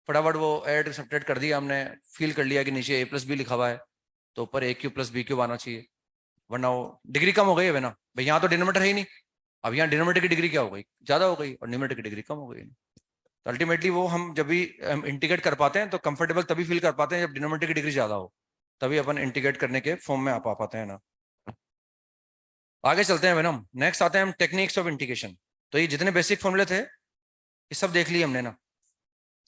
फटाफट वो ऐड सब्ट्रैक्ट कर दिया हमने, फील कर लिया कि नीचे a+b लिखा हुआ है तो ऊपर a³ + b³ आना चाहिए, वरना वो डिग्री कम हो गई है ना भाई। यहाँ तो डिनोमिनेटर है ही नहीं, अब यहाँ डिनोमिनेटर की डिग्री क्या हो गई, ज्यादा हो गई, और न्यूमरेटर की डिग्री कम हो गई। तो अल्टीमेटली वो हम जब भी हम इंटीग्रेट कर पाते हैं तो कंफर्टेबल तभी फील कर पाते हैं जब डिनोमिनेटर की डिग्री ज्यादा हो, तभी अपन इंटीग्रेट करने के फॉर्म में आ पाते हैं ना। आगे चलते हैं मैडम, नेक्स्ट आते हैं हम टेक्निक्स ऑफ इंटीग्रेशन। तो ये जितने बेसिक फॉर्मूले थे ये सब देख लिए हमने ना,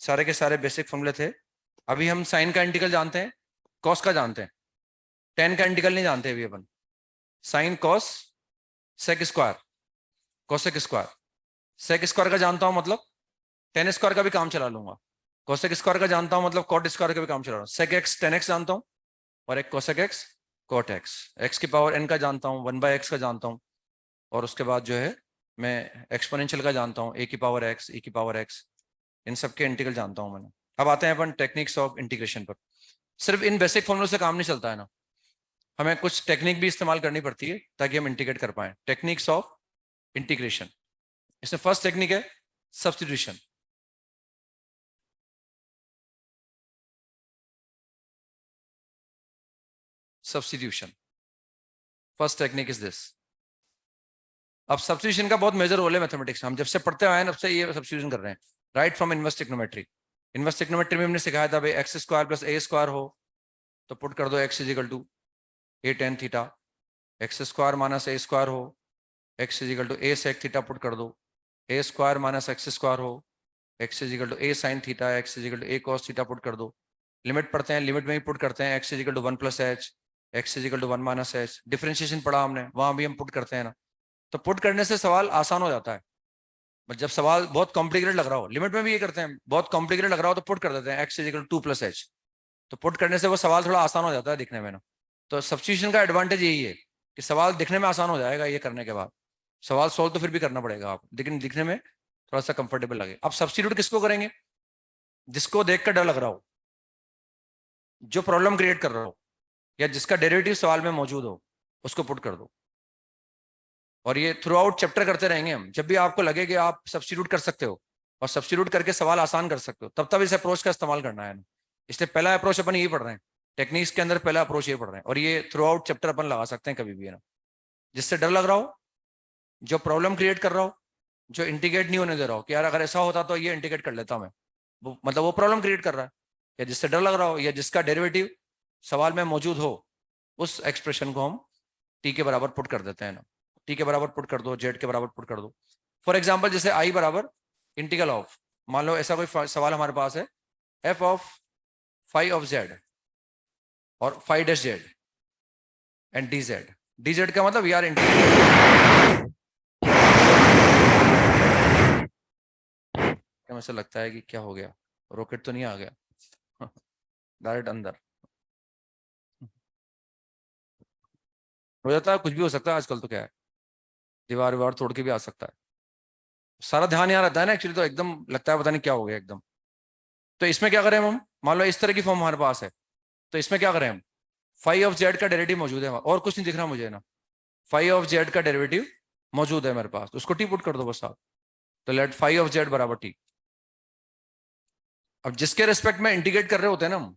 सारे के सारे बेसिक फॉर्मूले थे। अभी हम साइन का इंटीग्रल जानते हैं, कॉस का जानते हैं, टेन का इंटीग्रल नहीं जानते अभी अपन। Sine cos sec square, cosec square, sec square का जानता हूं मतलब टेन स्क्वायर का भी काम चला लूंगा। कोसेक स्क्वायर का जानता हूं मतलब कॉट स्क्वायर का भी काम चला रहा हूं। सेक एक्स टेन एक्स जानता हूं और एक cosec X cot X. X की पावर n का जानता हूं, 1/x का जानता हूं, और उसके बाद जो है मैं एक्सपोनेंशियल का जानता हूं, a की पावर x, e की पावर x, इन सब के इंटीग्रल जानता हूं मैंने। अब आते हैं अपन टेक्निक्स ऑफ इंटीग्रेशन पर। सिर्फ इन बेसिक फॉर्मूलों से काम नहीं चलता है ना, हमें कुछ टेक्निक भी इस्तेमाल करनी पड़ती है ताकि हम इंटीग्रेट कर पाए। टेक्निक्स ऑफ इंटीग्रेशन, इसमें फर्स्ट टेक्निक है substitution. Substitution, first technique is this. अब सब्स्टिट्यूशन का बहुत मेजर रोल है मैथमेटिक्स में, हम जब से पढ़ते आए हैं तब से ये सब्स्टिट्यूशन कर रहे हैं, right from inverse trigonometry. Inverse trigonometry में हमने सिखाया था भाई x square plus a square हो तो पुट कर दो x is equal to a tan theta, x square minus a square हो x is equal to a sec theta put कर दो, a square minus x square हो x is equal to a sin theta, x is equal to a cos theta put कर दो। Limit पढ़ते हैं, limit में ही put करते हैं x is equal to 1 + h, x is equal to 1 - h। Differentiation पढ़ा हमने, वहां भी हम पुट करते हैं ना। तो पुट करने से सवाल आसान हो जाता है। बट जब सवाल बहुत कॉम्प्लिकेटेड लग रहा हो, लिमिट में भी ये करते हैं, बहुत कॉम्प्लिकेटेड लग रहा हो तो पुट कर देते हैं x इजिकल टू 2 + h। तो पुट करने से वो सवाल थोड़ा आसान हो जाता है दिखने में ना। तो सब्स्टिट्यूशन का एडवांटेज यही है कि सवाल दिखने में आसान हो जाएगा, ये करने के बाद सवाल सोल्व तो फिर भी करना पड़ेगा आप, लेकिन दिखने में थोड़ा सा कंफर्टेबल लगे। अब सब्स्टिट्यूट किसको करेंगे, जिसको देखकर डर लग रहा हो, जो प्रॉब्लम क्रिएट कर रहा हो, या जिसका डेरिवेटिव सवाल में मौजूद हो, उसको पुट कर दो। और ये थ्रू आउट चैप्टर करते रहेंगे हम। जब भी आपको लगे कि आप सब्स्टिट्यूट कर सकते हो और सब्स्टिट्यूट करके सवाल आसान कर सकते हो, तब तब इस अप्रोच का इस्तेमाल करना है ना। इसलिए पहला अप्रोच अपन यही पढ़ रहे हैं, टेक्निक्स के अंदर पहला अप्रोच ये पढ़ रहे हैं, और ये थ्रू आउट चैप्टर अपन लगा सकते हैं कभी भी, है ना। जिससे डर लग रहा हो, जो प्रॉब्लम क्रिएट कर रहा हो, जो इंटीग्रेट नहीं होने दे रहा हो कि यार अगर ऐसा होता तो ये इंटीग्रेट कर लेता मैं, वो मतलब वो प्रॉब्लम क्रिएट कर रहा है, या जिससे डर लग रहा हो, या जिसका डेरिवेटिव सवाल में मौजूद हो, उस एक्सप्रेशन को हम टी के बराबर पुट कर देते हैं ना। टी के बराबर पुट कर दो, जेड के बराबर पुट कर दो। फॉर एग्जाम्पल जैसे आई बराबर इंटीग्रल ऑफ, मान लो ऐसा कोई सवाल हमारे पास है, F of phi of Z और phi dash Z and D Z. D Z का मतलब यार इंटीग्रल, क्या मुझे लगता है कि क्या हो गया, रॉकेट तो नहीं आ गया डायरेक्ट अंदर हो जाता है, कुछ भी हो सकता है आजकल तो, क्या है, दीवार वार तोड़ के भी आ सकता है। सारा ध्यान यहाँ रहता है ना एक्चुअली, तो एकदम लगता है पता नहीं क्या हो गया एकदम। तो इसमें क्या करें हम, मान लो इस तरह की फॉर्म हमारे पास है, तो इसमें क्या करें हम, फाई ऑफ जेड का डेरिवेटिव मौजूद है और कुछ नहीं दिख रहा मुझे ना, फाई ऑफ जेड का डेरिवेटिव मौजूद है मेरे पास, तो उसको टी पुट कर दो बस आप। तो लेट फाई ऑफ जेड बराबर टी। अब जिसके रेस्पेक्ट में इंटीग्रेट कर रहे होते हैं ना हम,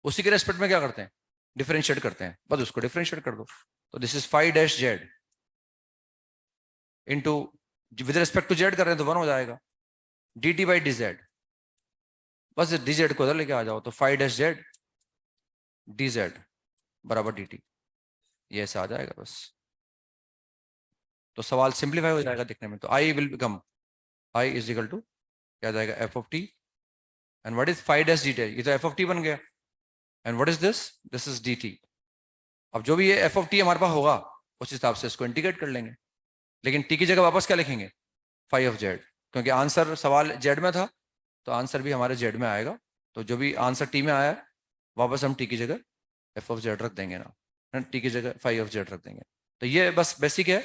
उसी के रेस्पेक्ट में क्या करते हैं, डिफरेंशिएट करते हैं, बस उसको डिफरेंशिएट कर दो। तो this is phi dash z into with respect to z कर रहे हैं तो 1 हो जाएगा, d t by d z, बस डी जेड को उधर लेके आ जाओ, तो 5 डैश जेड डी जेड बराबर डी टी, ये ऐसा आ जाएगा बस। तो सवाल सिंप्लीफाई हो जाएगा दिखने में। तो I will become, I is equal to क्या आ जाएगा, f of t and what is 5 dash d t, ये तो एफ ऑफ टी बन गया, and what is this is d t. अब जो भी ये एफ ऑफ टी हमारे पास होगा उस हिसाब से इसको इंटीग्रेट कर लेंगे, लेकिन टी की जगह वापस क्या लिखेंगे, 5 ऑफ जेड, क्योंकि आंसर सवाल जेड में था तो आंसर भी हमारे जेड में आएगा। तो जो भी आंसर टी में आया है वापस हम टी की जगह एफ ऑफ जेड रख देंगे ना, टी की जगह 5 ऑफ जेड रख देंगे। तो ये बस बेसिक है।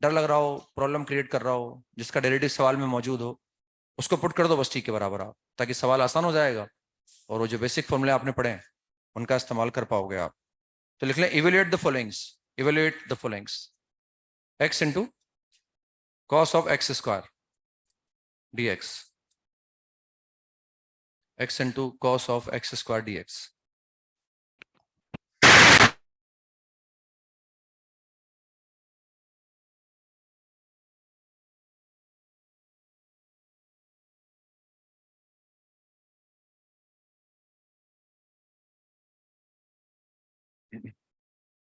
डर लग रहा हो, प्रॉब्लम क्रिएट कर रहा हो, जिसका डेरिवेटिव सवाल में मौजूद हो, उसको पुट कर दो बस टी के बराबर आप, ताकि सवाल आसान हो जाएगा और वो जो बेसिक फॉर्मूले आपने पढ़े हैं उनका इस्तेमाल कर पाओगे आप। तो लिख लें evaluate the followings, evaluate the followings, x into cos of x square dx, x into cos of x square dx।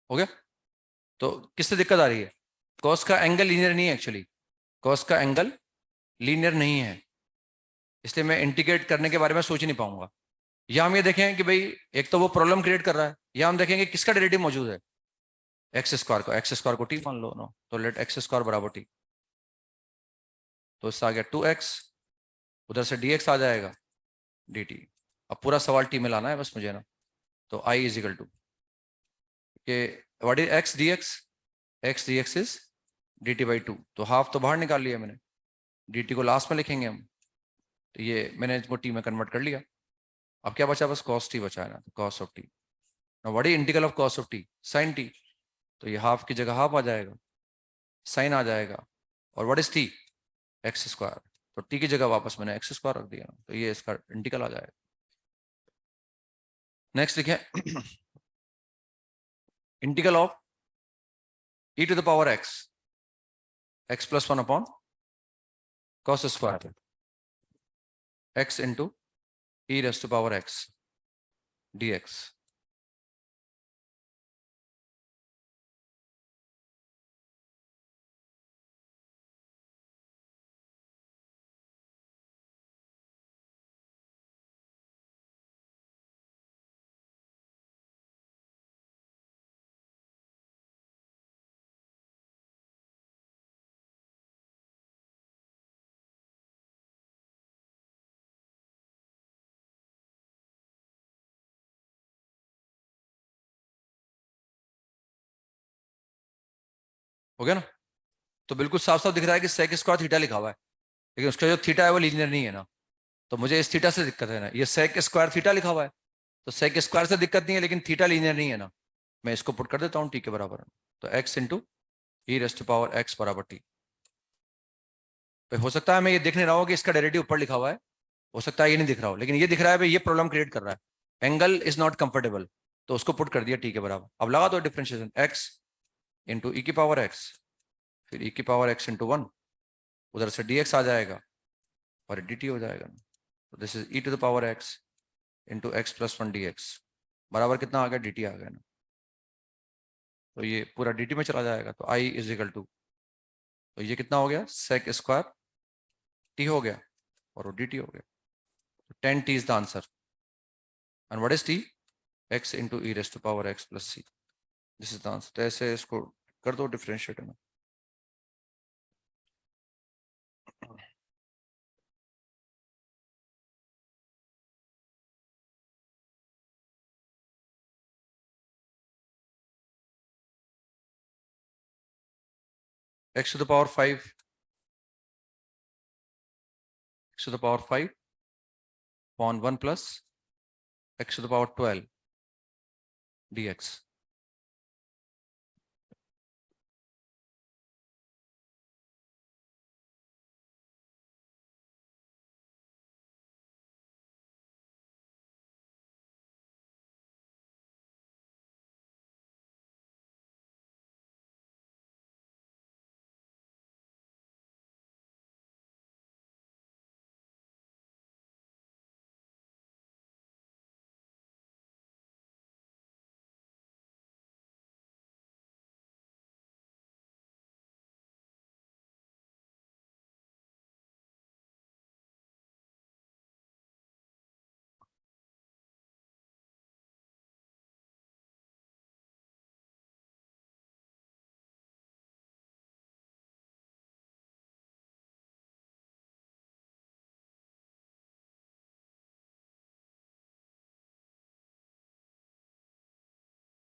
हो गया? तो किससे दिक्कत आ रही है, cos का एंगल लीनियर नहीं है एक्चुअली, cos का एंगल लीनियर नहीं है, इसलिए मैं इंटीग्रेट करने के बारे में सोच ही नहीं पाऊंगा। या हम ये देखें कि भाई एक तो वो प्रॉब्लम क्रिएट कर रहा है, या हम देखेंगे किसका डेरिवेटिव मौजूद है, एक्स स्क्वायर को, एक्स स्क्वायर को टी मान लो नो, तो लेट एक्स स्क्वायर बराबर टी, तो इससे आ गया 2x, उधर से dx आ जाएगा dt। अब पूरा सवाल टी में लाना है बस मुझे ना। तो i इज इक्वल टू के what is x dx, x dx is dt by 2, तो हाफ तो बाहर निकाल लिया मैंने, dt को लास्ट में लिखेंगे हम, तो ये मैंने इसको टी में कन्वर्ट कर लिया। अब क्या बचा, बस cos t बचा है ना, तो cos of t, now what is integral of cos of t, sin t, तो ये हाफ की जगह हाफ आ जाएगा, साइन आ जाएगा, और what is t, x square, तो t की जगह वापस मैंने एक्स स्क्वायर रख दिया, तो ये इसका इंटीग्रल आ जाएगा। नेक्स्ट लिखें integral of e to the power x, x plus 1 upon cos square x into e raised to power x dx। हो गया ना? तो बिल्कुल साफ साफ दिख रहा है कि sec स्क्वायर थीटा लिखा हुआ है, लेकिन उसका जो थीटा है वो लीनियर नहीं है ना, तो मुझे इस थीटा से दिक्कत है ना, ये sec स्क्वायर थीटा लिखा हुआ है, तो sec स्क्वायर से दिक्कत नहीं है, लेकिन थीटा लीनियर नहीं है ना, मैं इसको पुट कर देता हूँ टी के बराबर, तो x into e raised to power x बराबर टी। हो सकता है मैं ये देख नहीं रहा हूँ कि इसका डेरिवेटिव ऊपर लिखा हुआ है, हो सकता है ये नहीं दिख रहा हो, लेकिन ये दिख रहा है भाई ये प्रॉब्लम क्रिएट कर रहा है, एंगल इज नॉट कंफर्टेबल, तो उसको पुट कर दिया टी के बराबर। अब लगा दो डिफरेंशिएशन, एक्स इंटू ई की पावर एक्स, फिर ई की पावर एक्स इंटू 1, उधर से dx आ जाएगा और dt हो जाएगा, तो this is e to the power x into x plus 1 dx बराबर कितना आ गया, dt आ गया ना, तो ये पूरा dt में चला जाएगा, तो i इज इक्वल टू, तो ये कितना हो गया, sec स्क्वायर t हो गया और वो dt हो गया, तो 10t is the answer, and what is t, x into e raised to power x plus c, this is the answer. तो ऐसे इसको कर दो डिफरेंशिएट में, x to the power 5, x to the power 5 upon 1 plus x to the power 12 dx।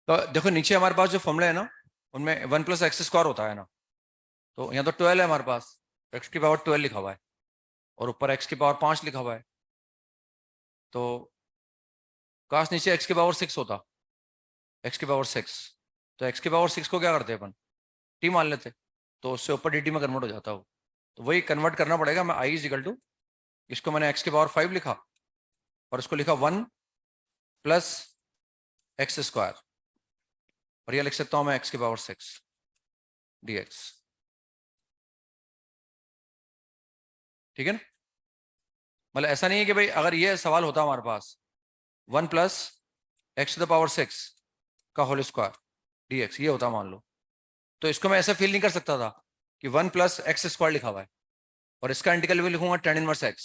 तो देखो नीचे हमारे पास जो फॉर्मूला है ना, उनमें 1 + x² होता है ना, तो यहाँ तो 12 है हमारे पास, x⁻12 लिखा हुआ है, और ऊपर x⁻5 लिखा हुआ है। तो काश नीचे x⁻6 होता, x⁻6, तो x⁻6 को क्या करते हैं अपन, t मान लेते, तो उससे ऊपर dt में कन्वर्ट हो जाता हो। तो वही कन्वर्ट करना पड़ेगा। मैं i इज इक्वल टू, इसको मैंने x⁻5 लिखा और इसको लिखा 1 + x², और ये लिख सकता हूं मैं x⁻6 dx। ठीक है ना? मतलब ऐसा नहीं है कि भाई अगर ये सवाल होता हमारे पास 1 + x⁻6 का होल स्क्वायर dx ये होता मान लो, तो इसको मैं ऐसा फील नहीं कर सकता था कि 1 + x² लिखा हुआ है और इसका इंटीग्रल भी लिखूंगा tan इनवर्स x।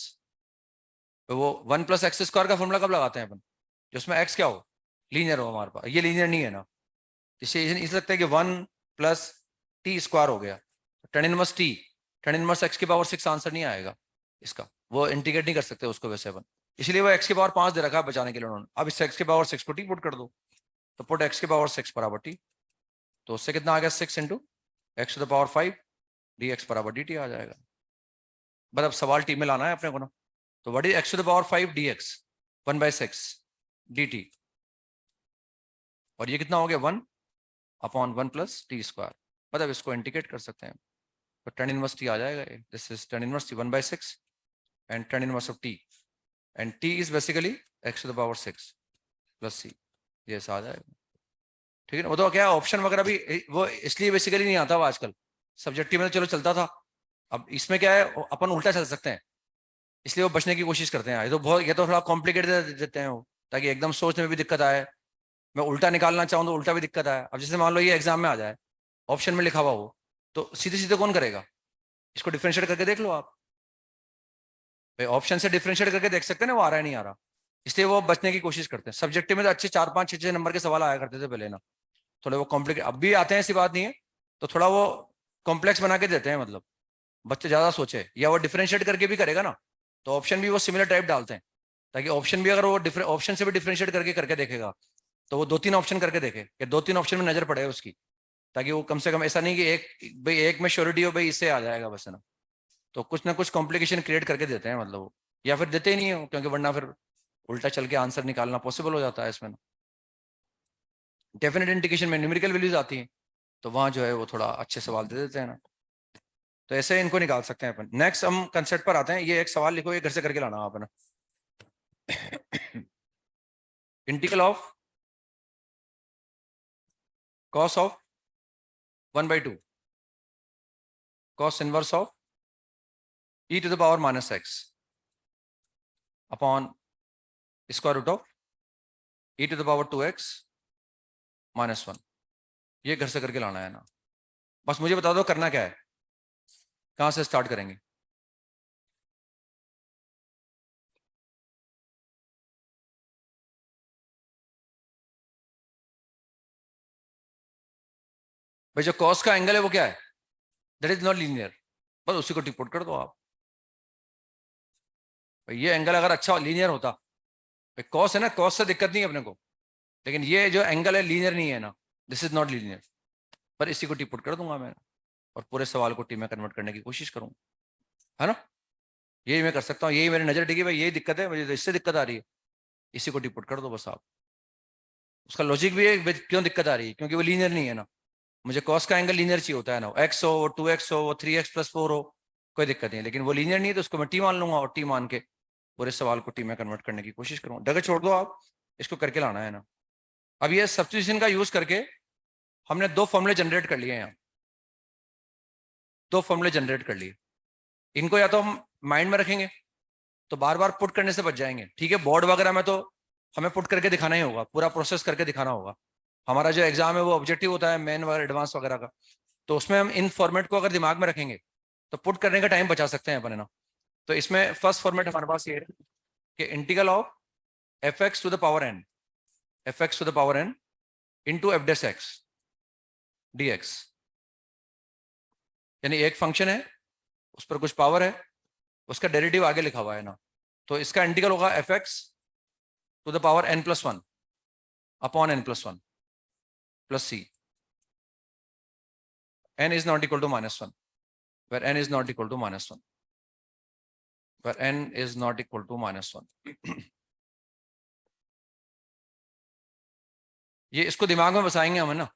तो वो 1 + x² का फॉर्मूला कब लगाते हैं अपन, जिसमें x क्या हो, लीनियर हो हमारे पास। ये लीनियर नहीं है ना, इससे इस लगता है कि 1 + t² हो गया, tan inverse t, tan inverse x⁻6 answer नहीं आएगा इसका, वो इंटीग्रेट नहीं कर सकते उसको वैसे अपन, इसलिए वो x⁻5 दे रखा है बचाने के लिए उन्होंने। अब इस x⁻6 को t पुट कर दो, तो पुट x⁻6 बराबर t, तो उससे कितना आ गया 6 × x⁻5 dx बराबर dt आ जाएगा। बस अब सवाल टी में लाना है अपने को ना, तो what is x⁻5 dx, 1/6 dt, और ये कितना हो गया 1/1 + t²। मतलब इसको इंटीग्रेट कर सकते हैं, तो tan इनवर्स t आ जाएगा, this is tan inverse t 1/6 and tan inverse of t, and t is basically x⁻6 + c, ये आ जाएगा। ठीक है ना? वो तो क्या ऑप्शन वगैरह भी वो इसलिए बेसिकली नहीं आता वो आजकल, सब्जेक्टिव में तो चलो चलता था, अब इसमें क्या है अपन उल्टा चल सकते हैं, इसलिए वो बचने की कोशिश करते हैं। ये तो थोड़ा कॉम्प्लिकेटेड देते हैं वो, ताकि एकदम सोचने में भी दिक्कत आए, मैं उल्टा निकालना चाहूँ तो उल्टा भी दिक्कत आए। अब जैसे मान लो ये एग्जाम में आ जाए ऑप्शन में लिखा हुआ हो, तो सीधे सीधे कौन करेगा, इसको डिफरेंशिएट करके देख लो आप, भाई ऑप्शन से डिफरेंशिएट करके देख सकते हैं ना वो आ रहा है नहीं आ रहा, इसलिए वो बचने की कोशिश करते हैं। सब्जेक्टिव में तो अच्छे 4, 5, 6 नंबर के सवाल आया करते थे पहले ना, थोड़े वो कॉम्प्लिकेट अब भी आते हैं, ऐसी बात नहीं है, तो थोड़ा वो कॉम्प्लेक्स बना के देते हैं, मतलब बच्चे ज्यादा सोचे, या वो डिफरेंशिएट करके भी करेगा ना, तो ऑप्शन भी वो सिमिलर टाइप डालते हैं, ताकि ऑप्शन भी अगर वो ऑप्शन से भी डिफरेंशिएट करके करके देखेगा, तो वो 2, 3 ऑप्शन करके देखे कि 2, 3 ऑप्शन में नजर पड़े उसकी, ताकि वो कम से कम ऐसा नहीं कि एक भाई एक में श्योरिटी हो भाई इससे आ जाएगा बस, है ना। तो कुछ ना कुछ कॉम्प्लिकेशन क्रिएट करके देते हैं मतलब वो, या फिर देते ही नहीं हो, क्योंकि वरना फिर उल्टा चल के आंसर निकालना पॉसिबल हो जाता है इसमें। डेफिनेट इंडिकेशन में न्यूमेरिकल वैल्यूज आती हैं, तो वहां जो है वो थोड़ा अच्छे सवाल दे देते हैं ना, तो ऐसे इनको निकाल सकते हैं अपन। नेक्स्ट हम कंसेप्ट पर आते हैं, ये एक सवाल लिखो, ये घर से करके लाना आप ना। Integral of cos of 1/2 cos inverse of e⁻⁻x upon square root of e⁻2x -1, ये घर से करके लाना है ना। बस मुझे बता दो करना क्या है, कहां से स्टार्ट करेंगे। भाई जो कॉस का एंगल है वो क्या है, दैट इज नॉट लीनियर, बस उसी को टिक पुट कर दो आप। भाई ये एंगल अगर अच्छा लीनियर होता, भाई कॉस है ना, कॉस से दिक्कत नहीं है अपने को, लेकिन ये जो एंगल है लीनियर नहीं है ना, दिस इज नॉट लीनियर, पर इसी को टिक पुट कर दूंगा मैं, और पूरे सवाल को टी में कन्वर्ट करने की कोशिश करूंगा, है ना। यही मैं कर सकता हूँ, यही मेरी नजर टिकी, भाई यही दिक्कत है मुझे, तो इससे दिक्कत आ रही है, इसी को टिक पुट कर दो बस आप। उसका लॉजिक भी है क्यों दिक्कत आ रही है, क्योंकि वो लीनियर नहीं है ना, मुझे कॉस का एंगल लीनियर चाहिए होता है ना, एक्स हो, वो 2x हो, वो 3x + 4 हो, कोई दिक्कत नहीं है, लेकिन वो लीनियर नहीं है, तो उसको मैं टी मान लूंगा, और टी मान के पूरे सवाल को टी में कन्वर्ट करने की कोशिश करूंगा। जगह छोड़ दो आप, इसको करके लाना है ना। अब ये सब्स्टिट्यूशन का यूज करके हमने 2 फॉर्मूले जनरेट कर लिए हैं, 2 फॉर्मूले जनरेट कर लिए, इनको या तो हम माइंड में रखेंगे तो बार बार पुट करने से बच जाएंगे, ठीक है। बोर्ड वगैरह में तो हमें पुट करके दिखाना ही होगा, पूरा प्रोसेस करके दिखाना होगा, हमारा जो एग्जाम है वो ऑब्जेक्टिव होता है मेन वगैरह एडवांस वगैरह का, तो उसमें हम इन फॉर्मेट को अगर दिमाग में रखेंगे तो पुट करने का टाइम बचा सकते हैं अपन, है ना। तो इसमें फर्स्ट फॉर्मेट हमारे पास ये है कि integral of f(x⁻n f(x⁻n) into f'(x) dx, यानी एक फंक्शन है उस पर कुछ पावर है, उसका डेरिवेटिव आगे लिखा हुआ है ना, तो इसका इंटीग्रल होगा f(x⁻n+1 upon n+1, plus c. n is not equal to -1, where n is not equal to -1, where n is not equal to -1. ये इसको दिमाग में बसाएंगे हम, है ना,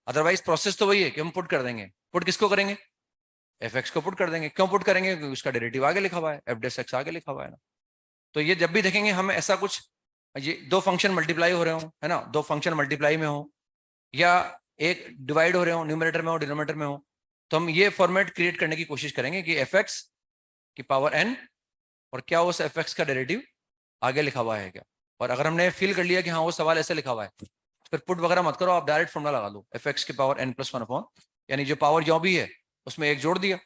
अदरवाइज प्रोसेस तो वही है कि हम पुट कर देंगे। पुट किसको करेंगे? एफ एक्स को पुट कर देंगे। क्यों पुट करेंगे? क्योंकि उसका डेरिवेटिव आगे लिखा हुआ है, एफ डेस एक्स आगे लिखा हुआ है ना। तो ये जब भी देखेंगे हम ऐसा कुछ, ये दो फंक्शन मल्टीप्लाई हो रहे हो, है ना, दो फंक्शन मल्टीप्लाई में हो या एक डिवाइड हो रहे हो, न्यूमरेटर में हो डिनोमिनेटर में हो, तो हम ये फॉर्मेट क्रिएट करने की कोशिश करेंगे कि एफ एक्स की पावर एन और क्या उस एफ एक्स का डेरिवेटिव आगे लिखा हुआ है क्या। और अगर हमने फील कर लिया कि हाँ वो सवाल ऐसे लिखा हुआ है, फिर पुट वगैरह मत करो, आप डायरेक्ट फॉर्मूला लगा दो, एफ एक्स की power N plus one upon, यानी जो पावर जो भी है उसमें एक जोड़ दिया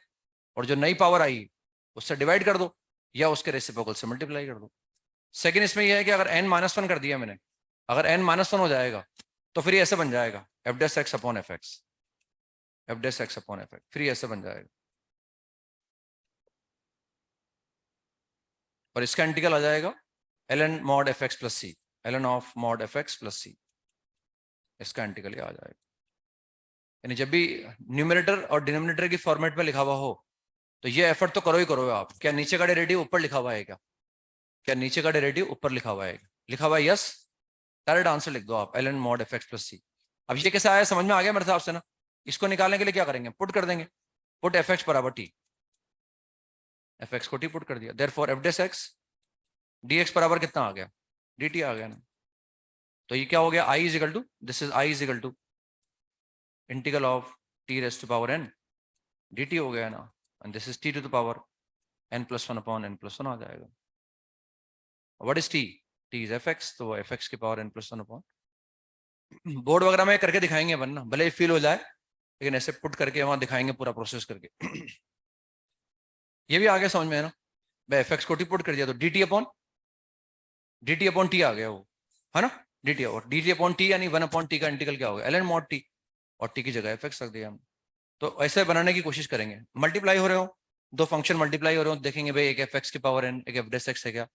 और जो नई पावर आई उससे डिवाइड कर दो या उसके रेसिप्रोकल से मल्टीप्लाई कर दो। सेकंड इसमें यह है कि अगर n -1 कर दिया मैंने, अगर n -1 हो जाएगा तो फिर ये ऐसे बन जाएगा F dash X upon F X, F dash X upon F X, फिर ये ऐसे बन जाएगा और इसका इंटीग्रल आ जाएगा ln mod F X plus C, ln of mod F X plus C, इसका इंटीग्रल आ जाएगा। यानी जब भी न्यूमरेटर और डिनोमिनेटर की फॉर्मेट में लिखा हुआ हो तो ये एफर्ट तो करो ही करो आप। क्या नीचे का डेरिवेटिव ऊपर लिखा हुआ है क्या? क्या नीचे का डेरिवेटिव ऊपर लिखा हुआ है? लिखा हुआ है, यस, डायरेक्ट आंसर लिख दो आप, ln mod F X plus C. अब ये कैसे आया समझ में आ गया मेरे हिसाब से ना। इसको निकालने के लिए क्या करेंगे? पुट कर देंगे, पुट एफ एक्स बराबर टी, एफ एक्स को टी पुट कर दिया, therefore F dash x D x बराबर कितना आ गया? डी टी आ गया ना। तो ये क्या हो गया? I is equal to, this is I is equal to integral of T raise to power N D T हो गया ना, and this is T to the power N plus one upon N plus one आ जाएगा। What is T? T is F X, तो F x की power N plus one upon, board वगैरह में करके दिखाएंगे वरना भले ही फील हो जाए, लेकिन ऐसे पुट करके वहां दिखाएंगे पूरा प्रोसेस करके। ये भी आ गया समझ में, है ना। मैं एफ एक्स को टी पुट कर दिया तो डी टी अपॉन टी आ गया वो, है ना, डी टी, और डी टी अपॉन टी यानी वन अपॉन टी का इंटीग्रल क्या हो गया? ln mod टी, और टी की जगह एफ एक्स रख दिया हम। तो ऐसे बनाने की कोशिश करेंगे। मल्टीप्लाई हो रहे हो, दो फंक्शन मल्टीप्लाई हो रहे हो, देखेंगे भाई एक एफ एक्स की पावर एन, एक एफ डेस एक्स है क्या,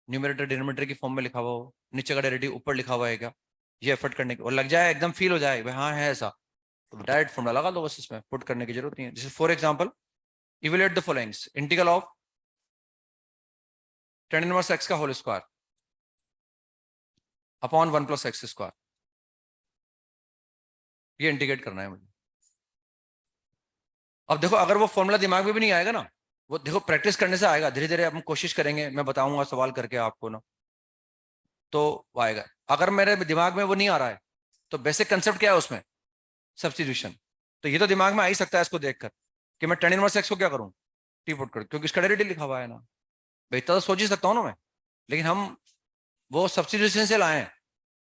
न्यूमरेटर डिनोमिनेटर की फॉर्म में लिखा हुआ हो, नीचे का डेरिवेटिव ऊपर लिखा हुआ है क्या, ये एफर्ट करने की, और लग जाए एकदम फील हो जाए भाई हाँ है ऐसा, तो डायरेक्ट फॉर्मूला लगा दो बस, इसमें पुट करने की जरूरत नहीं है। जैसे for example evaluate the followings, integral of tan inverse X का whole square upon 1 + x square, ये इंटीग्रेट करना है मुझे। अब देखो अगर वो फॉर्मूला दिमाग में भी नहीं आएगा ना, वो देखो प्रैक्टिस करने से आएगा, धीरे धीरे हम कोशिश करेंगे, मैं बताऊंगा सवाल करके आपको ना, तो वो आएगा। अगर मेरे दिमाग में वो नहीं आ रहा है तो बेसिक कंसेप्ट क्या है उसमें? सब्स्टिट्यूशन। तो ये तो दिमाग में आ ही सकता है इसको देखकर कि मैं tan इनवर्स एक्स को क्या करूं? टी पुट कर, क्योंकि इसका डेरिवेटिव लिखा हुआ है ना, भाई इतना तो सोच ही सकता हूं ना मैं। लेकिन हम वो सब्स्टिट्यूशन से लाए हैं,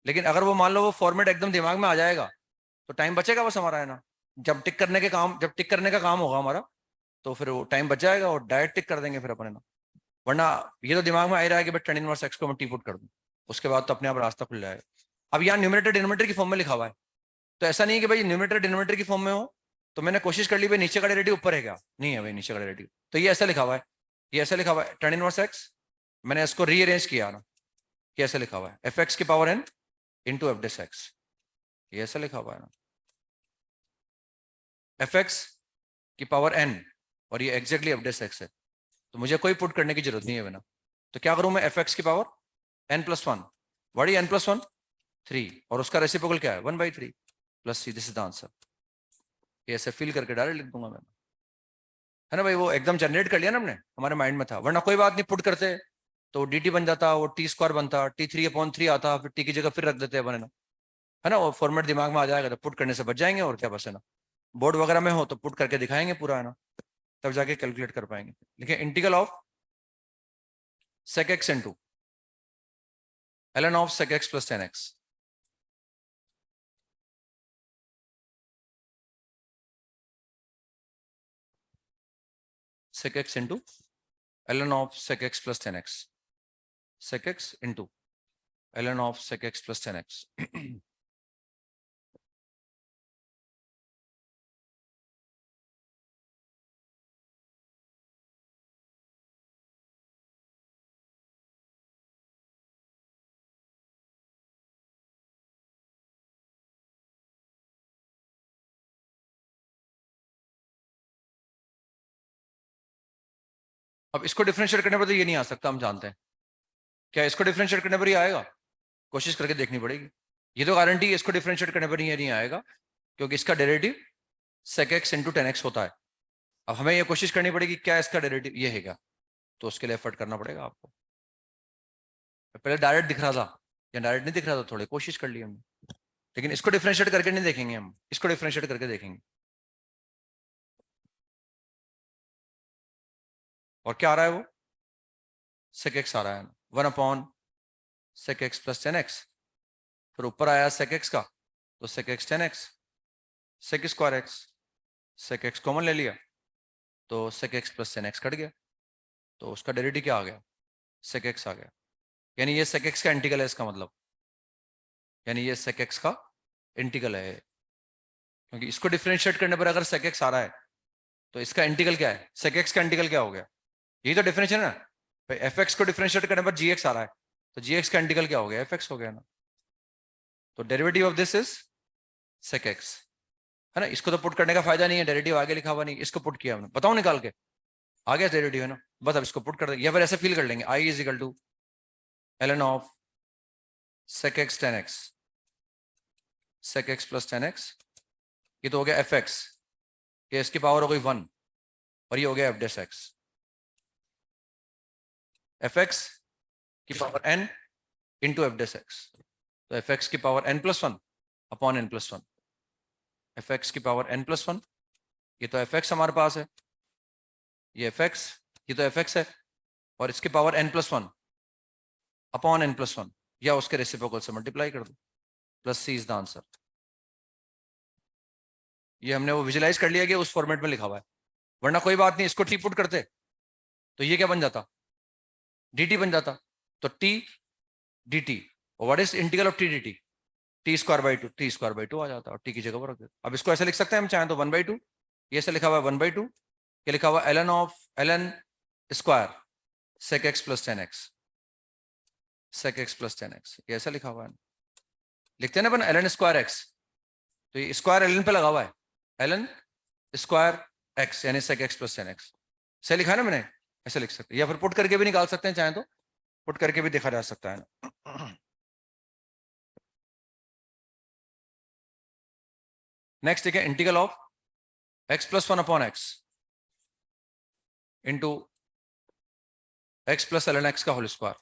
लेकिन अगर वो मान लो वो फॉर्मेट एकदम दिमाग में आ जाएगा तो टाइम बचेगा बस हमारा, है ना। जब टिक करने का काम होगा हमारा तो फिर वो टाइम बच जाएगा और डायरेक्ट टिक कर देंगे फिर अपने ना। वरना ये तो दिमाग में आ ही रहा है कि भाई tan इनवर्स एक्स को मैं टी पुट कर दूं, उसके बाद तो अपने आप रास्ता खुल जाएगा। अब यहाँ न्यूमरेटर डिनोमिनेटर की फॉर्म में लिखा हुआ है, तो ऐसा नहीं है कि भाई न्यूमरेटर डिनोमिनेटर की फॉर्म में हो तो मैंने कोशिश कर ली भाई नीचे का डेरिवेटिव ऊपर है क्या, नहीं है भाई नीचे का डेरिवेटिव, तो ये ऐसा लिखा हुआ है, ये ऐसा लिखा हुआ है tan इनवर्स एक्स, मैंने इसको रीअरेंज किया ना, कि ऐसा लिखा हुआ है एफ एक्स की power n into f dash x, ये ऐसा लिखा हुआ है ना, एफ एक्स की पावर एन, और ये एग्जैक्टली एफ डेस एक्स है, तो मुझे कोई पुट करने की जरूरत नहीं है बिना। तो क्या करूं मैं? एफ एक्स की पावर एन प्लस वन, बड़ी एन प्लस वन 3, और उसका रेसिप्रोकल क्या है 1/3 plus c, this is the answer. ये ऐसे फिल करके डायरेक्ट लिख दूंगा मैं, है ना भाई। वो एकदम जनरेट कर लिया ना हमने, हमारे माइंड में था, वरना कोई बात नहीं, पुट करते तो डी टी बन जाता, वो टी स्क्वायर बनता, t3/3 आता, फिर टी की जगह फिर रख देते अपन, है ना। वो फॉर्मेट दिमाग में आ जाएगा तो पुट करने से बच जाएंगे, और क्या बस, है ना। बोर्ड वगैरह में हो तो पुट करके दिखाएंगे पूरा, है ना, तब जाके कैलकुलेट कर पाएंगे। देखिए integral of sec x into ln of sec x plus tan x, sec x into ln of sec x plus tan x, sec x into ln of sec x plus tan x। अब इसको differentiate करने पर तो ये नहीं आ सकता, हम जानते हैं। क्या इसको डिफरेंशिएट करने पर ही आएगा? कोशिश करके देखनी पड़ेगी। ये तो गारंटी है इसको डिफरेंशिएट करने पर ये नहीं आएगा, क्योंकि इसका derivative sec x into 10x होता है। अब हमें ये कोशिश करनी पड़ेगी क्या इसका डेरिवेटिव ये है क्या, तो उसके लिए एफर्ट करना पड़ेगा आपको। पहले डायरेक्ट दिख रहा था या डायरेक्ट नहीं दिख रहा था, थोड़ी कोशिश कर ली हमने, लेकिन इसको डिफरेंशिएट करके नहीं देखेंगे हम, इसको डिफरेंशिएट करके देखेंगे। और क्या आ रहा है वो, sec x आ रहा है 1 sec x प्लस 10x, फिर ऊपर आया sec x का, तो sec x 10x, sec square x, sec x common ले लिया, तो sec x plus 10x cut गया, तो उसका डेरिवेटिव क्या आ गया, sec x आ गया। यानी ये sec x का इंटीग्रल है, इसका मतलब, यानी ये sec x का इंटीग्रल है, क्योंकि इसको डिफरेंशिएट करने पर अगर sec x आ रहा है तो इसका इंटीग्रल क्या है, sec x का इंटीग्रल क्या हो गया, यही तो डिफरेंशिएट है ना भाई। fx को डिफरेंशिएट करने पर gx आ रहा है, तो gx का इंटीग्रल क्या हो गया, fx हो गया ना। तो derivative of this is sec x, है ना। इसको तो पुट करने का फायदा नहीं है, डेरिवेटिव आगे लिखा हुआ नहीं, इसको पुट किया हमने, बताओ निकाल के आ गया डेरिवेटिव, है ना। बस अब इसको पुट कर देंगे, या फिर ऐसे फील कर लेंगे, i is equal to ln of sec x 10x, sec x plus 10x, ये तो हो गया fx, ये इसकी पावर हो गई 1, और ये हो गया f डैश x, fx की power n into f dash x, तो fx की power n plus 1 upon n plus 1, fx की पावर n प्लस 1, ये तो fx हमारे पास है, ये fx, ये तो fx है, और इसकी power n plus 1 upon n plus 1, या उसके रेसिप्रोकल से मल्टीप्लाई कर दो, plus c is the answer. ये हमने वो विजुलाइज कर लिया कि उस फॉर्मेट में लिखा हुआ है, वरना कोई बात नहीं, इसको टी पुट करते तो ये क्या बन जाता, dt बन जाता, तो t dt, what is integral of t dt, T square by 2, T square by 2 आ जाता, और टी की जगह पर रख देते। अब इसको ऐसे लिख सकते हैं हम चाहें तो 1/2, ये ऐसे लिखा हुआ है 1/2, ये लिखा हुआ ln of ln square sec x plus 10x, sec x plus 10x, ये ऐसा लिखा हुआ है, लिखते हैं ना अपन ln स्क्वायर x, तो ये स्क्वायर ln पे लगा हुआ है, ln स्क्वायर x यानी sec x प्लस 10x, सही लिखा है ना मैंने, ऐसे लिख सकते हैं, या फिर पुट करके भी निकाल सकते हैं चाहें तो, पुट करके भी देखा जा सकता है ना। नेक्स्ट ठीक है, integral of x plus 1 upon x into x plus ln x का होल स्क्वायर,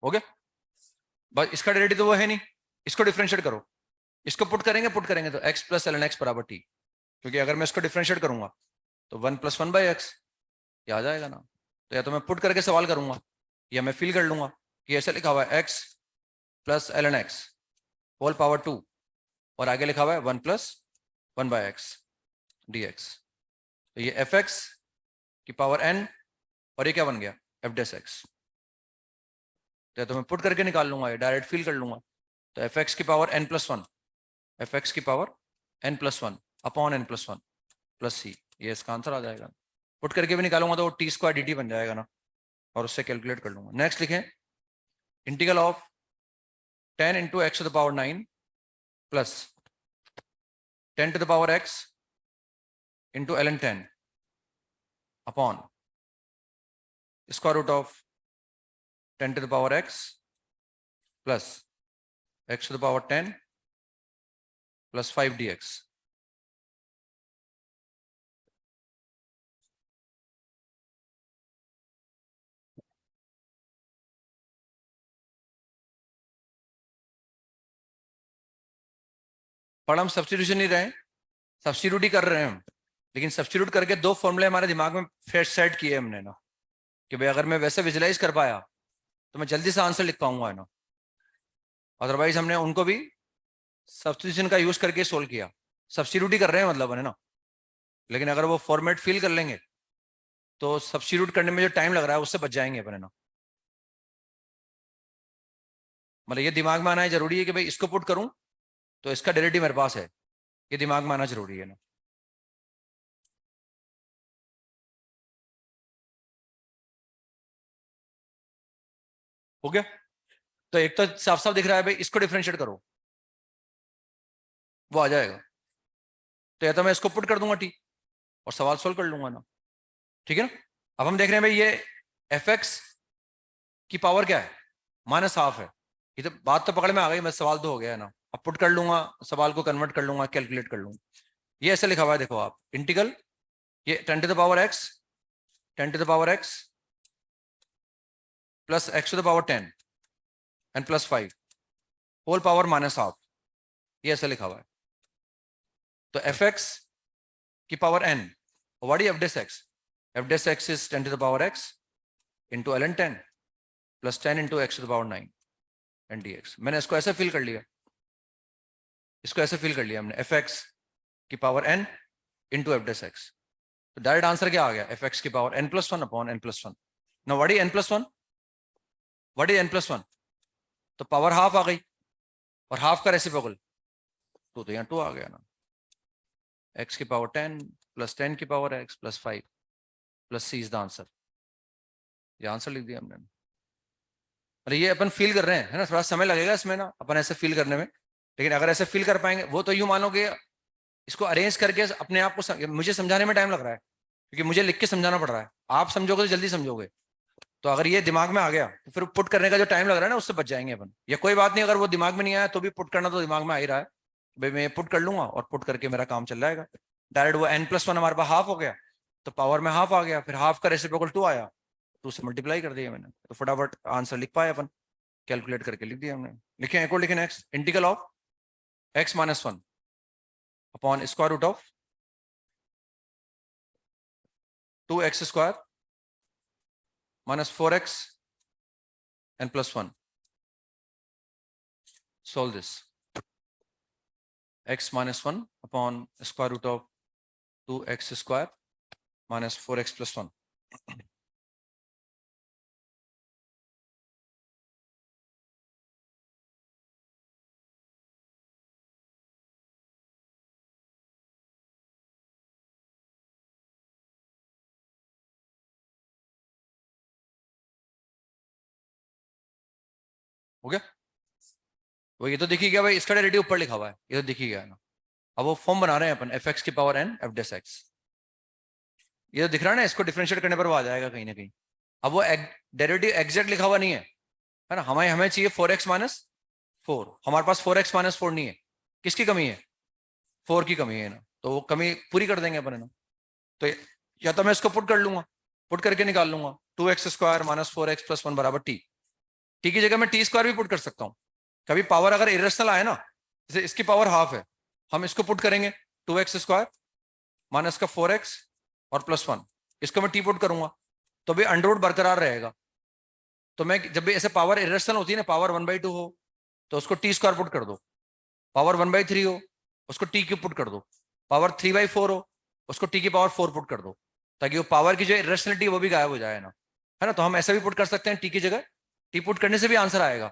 हो गया। बस इसका डेरिवेटिव तो वो है नहीं, इसको डिफरेंशिएट करो, इसको पुट करेंगे तो x प्लस ln x बराबर t, क्योंकि अगर मैं इसको डिफरेंशिएट करूंगा तो 1 प्लस 1 बाई एक्स, ये आ जाएगा ना। तो या तो मैं पुट करके सवाल करूंगा, या मैं फील कर लूंगा कि ऐसे लिखा हुआ है x plus ln x whole power 2, और आगे लिखा हुआ है 1 प्लस 1 बाई एक्स dx, तो ये fx की पावर n, और ये क्या बन गया f डैश x, तो मैं पुट करके निकाल लूंगा, ये डायरेक्ट फील कर लूंगा, तो fx की पावर n प्लस 1, fx की power n plus 1 upon n plus 1 plus C, ये इसका आंसर आ जाएगा। पुट करके भी निकालूंगा तो वो टी स्क्वायर डी टी बन जाएगा ना, और उससे कैलकुलेट कर लूंगा। नेक्स्ट लिखें, integral of 10 into x to the power 9 plus 10 to the power x into ln 10 upon square root of 10 to the power x plus x to the power 10 plus 5 dx। पर हम substitution नहीं रहे, substitute ही कर रहे हैं हम, लेकिन substitute करके दो फॉर्मूले हमारे दिमाग में फिर सेट किए हमने ना, कि भाई अगर मैं वैसे विजुलाइज कर पाया तो मैं जल्दी से आंसर लिख पाऊंगा, है ना। अदरवाइज हमने उनको भी सब्स्टिट्यूशन का यूज करके सोल्व किया, सब्स्टिट्यूट ही कर रहे हैं मतलब, है ना। लेकिन अगर वो फॉर्मेट फिल कर लेंगे तो सब्स्टिट्यूट करने में जो टाइम लग रहा है उससे बच जाएंगे अपन, है ना। मतलब ये दिमाग में आना है जरूरी है कि भाई इसको पुट करूं तो इसका डेरिवेटिव मेरे पास है, ये दिमाग में आना जरूरी है ना। हो गया। तो एक तो साफ साफ दिख रहा है भाई, इसको डिफरेंशिएट करो वो आ जाएगा। तो या तो मैं इसको पुट कर दूंगा टी और सवाल सोल्व कर लूंगा ना। ठीक है ना। अब हम देख रहे हैं भाई ये एफ एक्स की पावर क्या है, माइनस हाफ है। ये तो बात तो पकड़ में आ गई, मैं सवाल तो हो गया है ना। अब पुट कर लूंगा, सवाल को कन्वर्ट कर लूंगा, कैलकुलेट कर लूंगा। ये ऐसे लिखा हुआ है देखो आप, इंटीग्रल ये 10 to the power x, 10 to the power x plus x to the power 10 and plus 5 whole power minus half, ये ऐसे लिखा हुआ है। तो एफ एक्स की power n, what is f dash x? F dash x is 10 to the power x into l n 10 plus 10 into x to the power 9 and d x. मैंने इसको ऐसे फिल कर लिया, इसको ऐसे फिल कर लिया हमने, एफ एक्स की power n into f dash x. तो डायरेक्ट आंसर क्या आ गया, एफ एक्स की power N plus one upon N plus one. No what is n plus one, what is n plus one? तो power half आ गई और half का रेसिप्रोकल तो यहाँ 2 आ गया ना। एक्स की पावर 10 प्लस 10 की power x plus 5 plus c is the answer. ये आंसर लिख दिया हमने। अरे ये अपन फील कर रहे हैं है ना, थोड़ा समय लगेगा इसमें ना अपन ऐसे फील करने में, लेकिन अगर ऐसे फील कर पाएंगे वो तो यूं मानोगे इसको अरेंज करके अपने आप को मुझे समझाने में टाइम लग रहा है क्योंकि मुझे लिख के समझाना पड़ रहा है। आप समझोगे तो जल्दी समझोगे। तो अगर ये दिमाग में आ गया तो फिर पुट करने का जो टाइम लग रहा है ना उससे बच जाएंगे अपन। या कोई बात नहीं, अगर वो दिमाग में नहीं आया तो भी पुट करना तो दिमाग में आ ही रहा है, भाई मैं पुट कर लूंगा और पुट करके मेरा काम चल जाएगा डायरेक्ट। वो एन प्लस वन हमारे पास हाफ हो गया तो पावर में हाफ आ गया, फिर हाफ का रेसिप्रोकल 2 आया, 2 से मल्टीप्लाई कर दिया मैंने, तो फटाफट आंसर लिख पाए अपन, कैलकुलेट करके लिख दिया हमने। लिखे एक और लिखे next, integral of x minus one upon square root of 2x square minus 4x and plus 1. Solve this. X minus 1 upon square root of 2x square minus 4x plus 1. हो गया। वो ये तो दिख ही गया भाई, इसका डेरिवेटिव ऊपर लिखा हुआ है, ये तो दिख ही गया ना। अब वो फॉर्म बना रहे हैं अपन, एफ एक्स की power N F dash x, ये तो दिख रहा है ना, इसको डिफरेंशिएट करने पर वो आ जाएगा कहीं ना कहीं। अब वो डेरिवेटिव एग्जैक्ट लिखा हुआ नहीं है ना, हमें हमें चाहिए 4x माइनस 4। हमारे पास 4x माइनस 4 नहीं है, किसकी कमी है, 4 की कमी है ना, तो वो कमी पूरी कर देंगे अपन है ना। तो या तो मैं इसको पुट कर लूंगा, पुट करके निकाल लूंगा 2x square minus 4x plus 1 बराबर टी। टी की जगह मैं टी स्क्वायर भी पुट कर सकता हूँ। कभी पावर अगर इरेशनल आए ना, जैसे इसकी पावर हाफ है, हम इसको पुट करेंगे 2x स्क्वायर माइनस का 4x और प्लस 1, इसको मैं टी पुट करूंगा तो भी अंडर रूट बरकरार रहेगा। तो मैं जब भी ऐसे पावर इरेशनल होती है ना, पावर 1/2 हो तो उसको टी स्क्वायर पुट कर दो, पावर 1/3 हो उसको टी क्यूब पुट कर दो, पावर 3/4 हो उसको टी की पावर 4 पुट कर दो, ताकि वो पावर की जो इरेशनलिटी वो भी गायब हो जाए ना, है ना। तो हम ऐसा भी पुट कर सकते हैं, टी की जगह टी पुट करने से भी आंसर आएगा।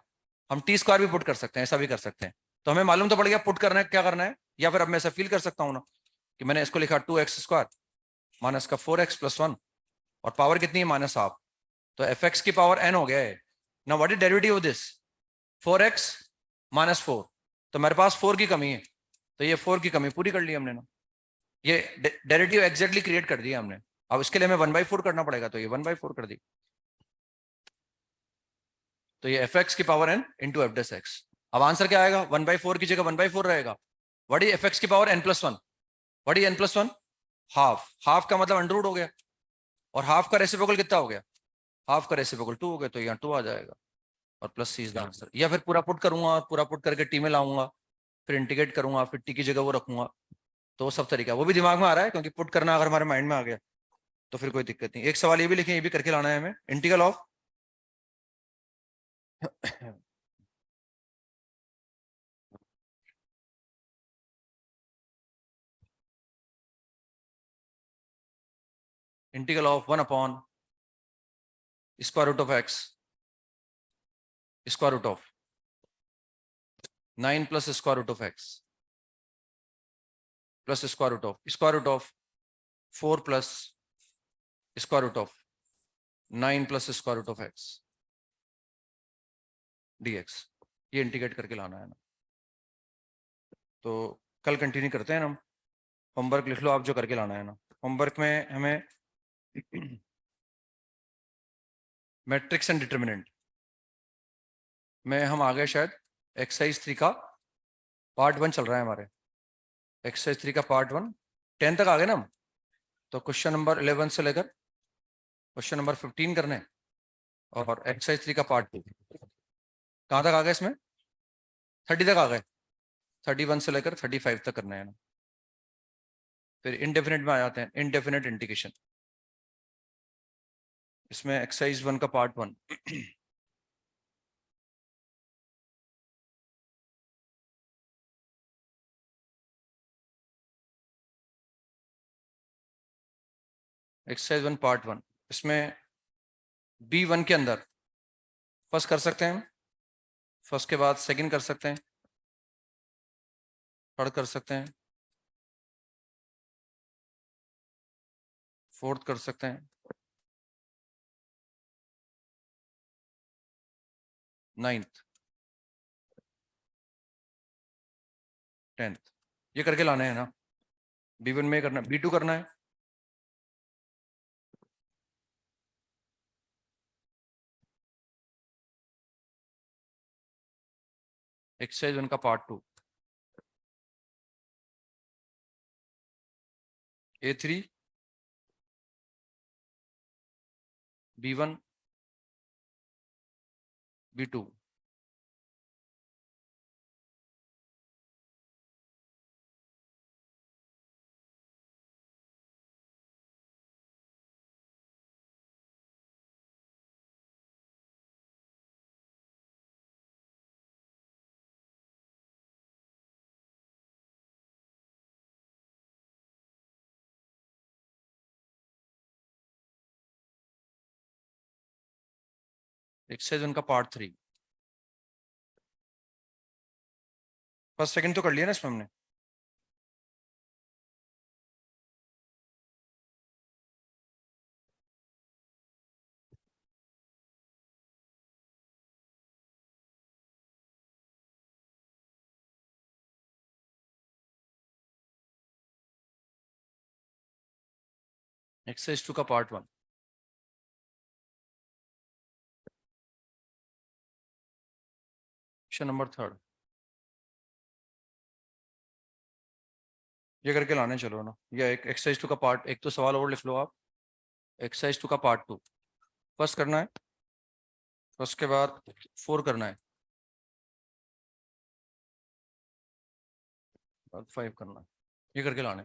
हम टी स्क्वायर भी पुट कर सकते हैं, ऐसा भी कर सकते हैं। तो हमें मालूम तो पड़ गया पुट करना है क्या करना है। या फिर अब मैं ऐसा फील कर सकता हूँ ना कि मैंने इसको लिखा 2x स्क्वायर माइनस का 4x प्लस 1 और पावर कितनी है माइनस हाफ, तो एफ एक्स की पावर एन हो गया है ना। What is derivative of this, 4x minus 4, तो मेरे पास 4 की कमी है, तो ये 4 की कमी पूरी कर ली हमने ना। ये डेरिवेटिव एग्जैक्टली क्रिएट कर दिया हमने। अब इसके लिए हमें 1/4 करना पड़ेगा, तो ये 1/4 कर दी। तो ये एफ एक्स की power n into f dash x. अब आंसर क्या आएगा, 1/4 की जगह 1/4 रहेगा। व्हाट इज एफ एक्स की power N plus one, what is n plus one, half, half का मतलब अंडर रूट हो गया, और हाफ का रेसिप्रोकल कितना हो गया, हाफ का रेसिप्रोकल 2 हो गया, तो यहाँ 2 आ जाएगा और plus c is the answer. या फिर पूरा पुट करूंगा, पूरा पुट करके टी में लाऊंगा, फिर इंटीग्रेट करूंगा, फिर टी की जगह वो रखूंगा, तो सब तरीका वो भी दिमाग में आ रहा है, क्योंकि पुट करना अगर हमारे माइंड में आ गया तो फिर कोई दिक्कत नहीं। एक सवाल ये भी लिखें, ये भी करके लाना है हमें, integral of integral of 1 upon square root of x square root of 9 plus square root of x plus square root of 4 plus square root of 9 plus square root of x dx। ये integrate करके लाना है ना। तो कल continue करते हैं ना हम। होमवर्क लिख लो आप जो करके लाना है ना। होमवर्क में हमें मैट्रिक्स एंड डिटर्मिनेंट में हम आ गए शायद एक्सरसाइज 3 का पार्ट 1 चल रहा है हमारे। एक्सरसाइज 3 का पार्ट 1 10 तक आ गए ना हम। तो क्वेश्चन नंबर 11 से लेकर क्वेश्चन नंबर 15 करने और एक्सरसाइज 3 का पार्ट 2 कहाँ तक आ गए इसमें 30 तक आ गए। 31 से लेकर 35 तक करना है ना। फिर इनडेफिनेट में आ जाते हैं। इनडेफिनेट इंटीग्रेशन इसमें एक्सरसाइज 1 का पार्ट 1 एक्सरसाइज 1 पार्ट 1 इसमें B1 के अंदर फर्स्ट कर सकते हैं। फर्स्ट के बाद सेकंड कर सकते हैं। थर्ड कर सकते हैं। फोर्थ कर सकते हैं। नाइन्थ 10th ये करके लाने हैं ना। B1 में करना B2 करना है। एक्सरसाइज 1 का part 2 A3 B1 B2 exercise 1 का पार्ट 3 फर्स्ट सेकंड तो कर लिया ना इसमें हमने। एक्सरसाइज 2 का पार्ट 1 क्वेश्चन नंबर 3 ये करके लाने चलो ना। या एक एक्सरसाइज 2 का पार्ट एक तो सवाल और लिख लो आप। एक्सरसाइज 2 का पार्ट 2 फर्स्ट करना है। फर्स्ट के बाद 4 करना है। बाद 5 करना है। ये करके लाने